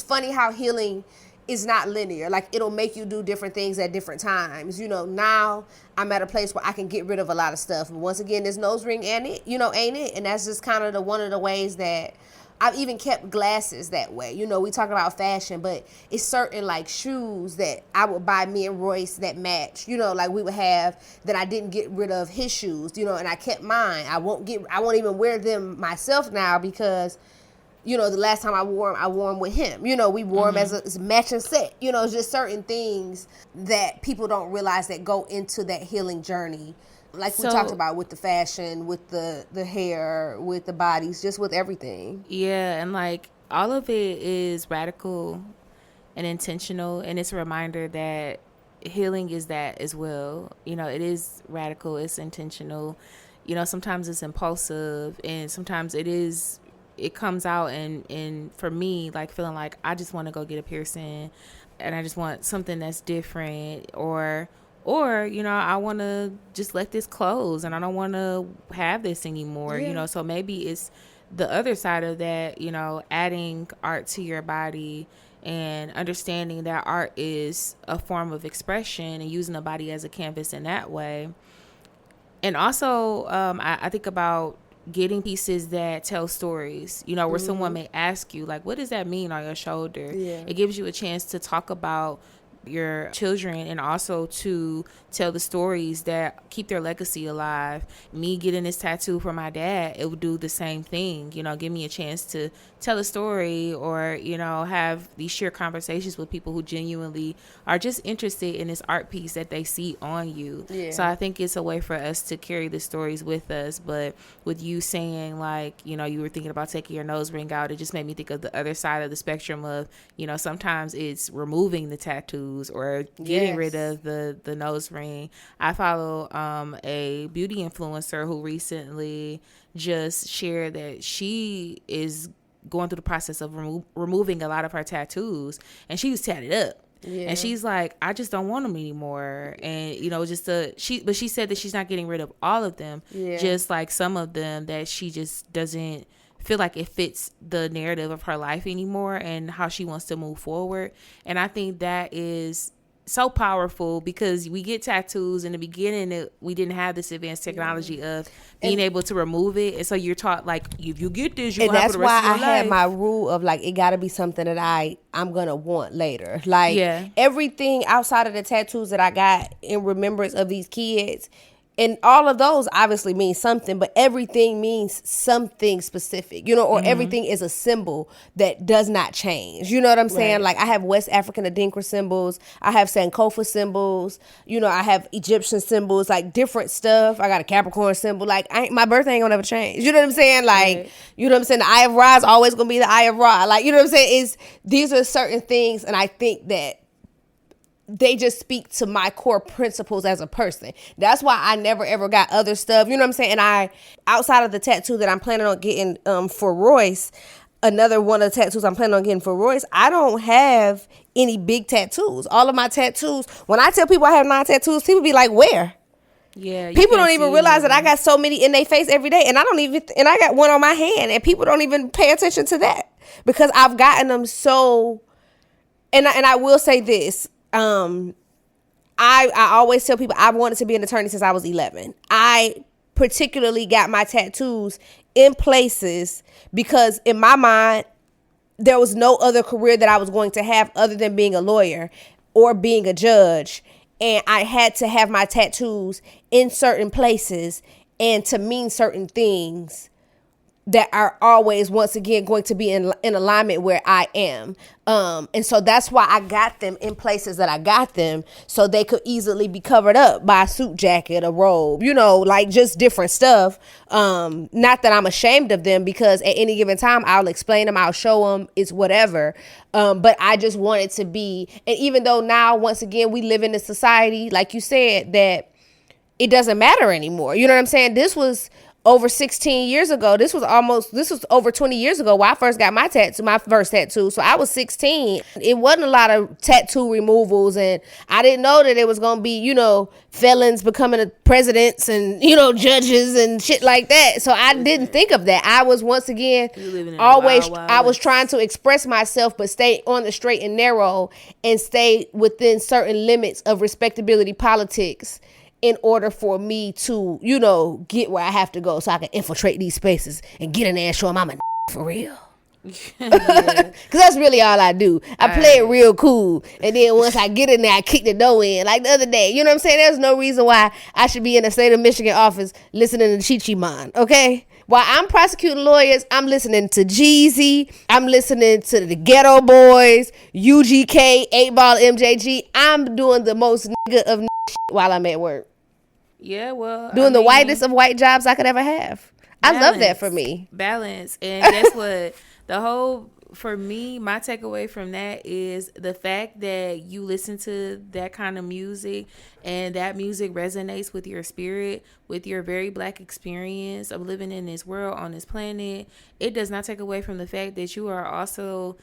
funny how healing is not linear. Like, it'll make you do different things at different times. Now I'm at a place where I can get rid of a lot of stuff. But once again, this nose ring ain't it? And that's just kind of one of the ways that I've even kept glasses that way. We talk about fashion, but it's certain like shoes that I would buy me and Royce that match. Like we would have that I didn't get rid of his shoes. And I kept mine. I won't even wear them myself now because the last time I wore them with him. We wore them as a matching set. It's just certain things that people don't realize that go into that healing journey. Like we talked about with the fashion, with the hair, with the bodies, just with everything. Yeah, and like all of it is radical and intentional, and it's a reminder that healing is that as well. It is radical, it's intentional. Sometimes it's impulsive, and sometimes it comes out and for me, like feeling like I just want to go get a piercing and I just want something that's different, or Or, I want to just let this close and I don't want to have this anymore, Yeah. So maybe it's the other side of that, adding art to your body and understanding that art is a form of expression and using the body as a canvas in that way. And also, I think about getting pieces that tell stories, where someone may ask you, like, what does that mean on your shoulder? Yeah. It gives you a chance to talk about your children and also to tell the stories that keep their legacy alive. Me getting this tattoo for my dad, it would do the same thing, give me a chance to tell a story or, have these shared conversations with people who genuinely are just interested in this art piece that they see on you. Yeah. So I think it's a way for us to carry the stories with us. But with you saying, like, you were thinking about taking your nose ring out, it just made me think of the other side of the spectrum of, sometimes it's removing the tattoos or getting rid of the nose ring. I follow a beauty influencer who recently just shared that she is going through the process of removing a lot of her tattoos, and she was tatted up. Yeah. And she's like, I just don't want them anymore. And, but she said that she's not getting rid of all of them, just like some of them that she just doesn't feel like it fits the narrative of her life anymore and how she wants to move forward. And I think that is so powerful because we get tattoos in the beginning. We didn't have this advanced technology of being able to remove it. And so you're taught, like, if you get this, you'll have for the rest of your life. And that's why I had my rule of, like, it got to be something that I'm going to want later. Like, everything outside of the tattoos that I got in remembrance of these kids, and all of those obviously mean something, but everything means something specific, or everything is a symbol that does not change. You know what I'm saying? Like, I have West African Adinkra symbols. I have Sankofa symbols. I have Egyptian symbols, like different stuff. I got a Capricorn symbol. Like, my birthday ain't gonna ever change. You know what I'm saying? Like, you know what I'm saying? The Eye of Ra is always gonna be the Eye of Ra. Like, you know what I'm saying? These are certain things, and I think that they just speak to my core principles as a person. That's why I never ever got other stuff. You know what I'm saying? And outside of the tattoo that I'm planning on getting for Royce, another one of the tattoos I'm planning on getting for Royce, I don't have any big tattoos. All of my tattoos, when I tell people I have 9 tattoos, people be like, where? Yeah, people don't even realize that I got so many in their face every day, and I got one on my hand, and people don't even pay attention to that because I've gotten them so. And I will say this. I always tell people I wanted to be an attorney since I was 11. I particularly got my tattoos in places because in my mind, there was no other career that I was going to have other than being a lawyer or being a judge. And I had to have my tattoos in certain places and to mean certain things that are always, once again, going to be in alignment where I am. And so that's why I got them in places that I got them, so they could easily be covered up by a suit jacket, a robe, like just different stuff. Not that I'm ashamed of them, because at any given time, I'll explain them, I'll show them, it's whatever. But I just wanted to be, and even though now, once again, we live in a society, like you said, that it doesn't matter anymore. You know what I'm saying? This was over 16 years ago. This was over 20 years ago when I first got my first tattoo. So I was 16. It wasn't a lot of tattoo removals, and I didn't know that it was going to be, felons becoming presidents and, judges and shit like that. So I didn't think of that. I was, once again, always, I was trying to express myself, but stay on the straight and narrow and stay within certain limits of respectability politics, in order for me to, get where I have to go so I can infiltrate these spaces and get in there and show them I'm a for real. Because that's really all I do. I play it real cool. And then once I get in there, I kick the door in. Like the other day. You know what I'm saying? There's no reason why I should be in the state of Michigan office listening to Chi Chi Man. Okay? While I'm prosecuting lawyers, I'm listening to Jeezy. I'm listening to the Ghetto Boys, UGK, 8-Ball MJG. I'm doing the most nigga of shit while I'm at work. Yeah, well, doing the whitest of white jobs I could ever have. Balance, I love that for me. Balance. And guess what? For me, my takeaway from that is the fact that you listen to that kind of music and that music resonates with your spirit, with your very Black experience of living in this world, on this planet. It does not take away from the fact that you are also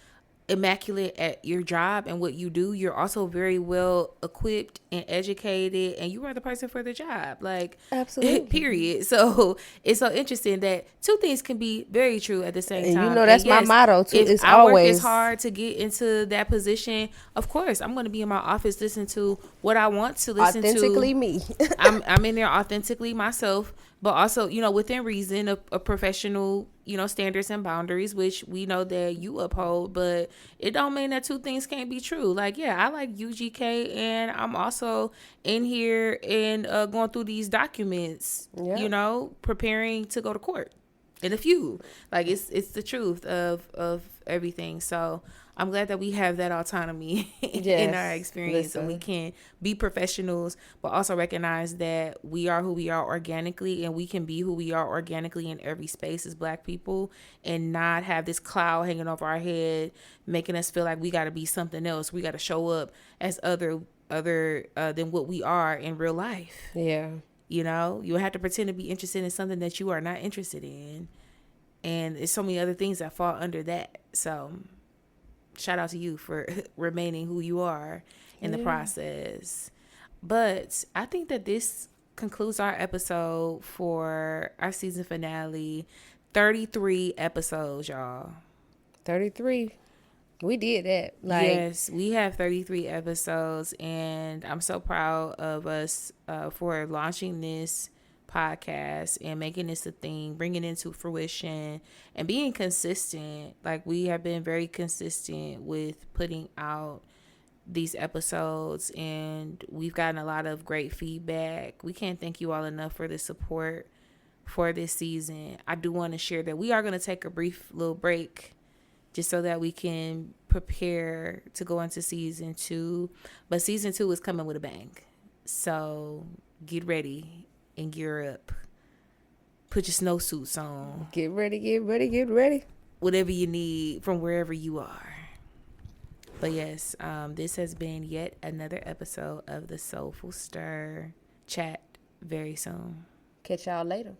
immaculate at your job and what you do, you're also very well equipped and educated, and you are the person for the job. Like, Absolutely. period. So it's so interesting that two things can be very true at the same And time. you know, that's And my yes, motto too. if It's I work as always hard to get into that position, of course I'm going to be in my office listening to what I want to listen authentically to. me. I'm in there authentically myself, but also, within reason of professional, standards and boundaries, which we know that you uphold. But it don't mean that two things can't be true. Like, yeah, I like UGK, and I'm also in here and going through these documents, Yeah. preparing to go to court in a few. Like, it's the truth of everything. So I'm glad that we have that autonomy in our Yes. experience, and we Listen. can be professionals, but also recognize that we are who we are organically, and we can be who we are organically in every space as Black people, and not have this cloud hanging over our head, making us feel like we got to be something else. We got to show up as other than what we are in real life. Yeah. You have to pretend to be interested in something that you are not interested in. And there's so many other things that fall under that. So shout out to you for remaining who you are in the process. But I think that this concludes our episode for our season finale. 33 episodes, y'all. 33. We did that. Yes, we have 33 episodes, and I'm so proud of us for launching this podcast and making this a thing, bringing it into fruition, and being consistent. Like, we have been very consistent with putting out these episodes, and we've gotten a lot of great feedback. We can't thank you all enough for the support for this season. I do want to share that we are going to take a brief little break just so that we can prepare to go into season 2. But season 2 is coming with a bang. So get ready and gear up. Put your snowsuits on. Get ready, get ready, get ready. Whatever you need from wherever you are. But yes, this has been yet another episode of the Soulful Stir. Chat very soon. Catch y'all later.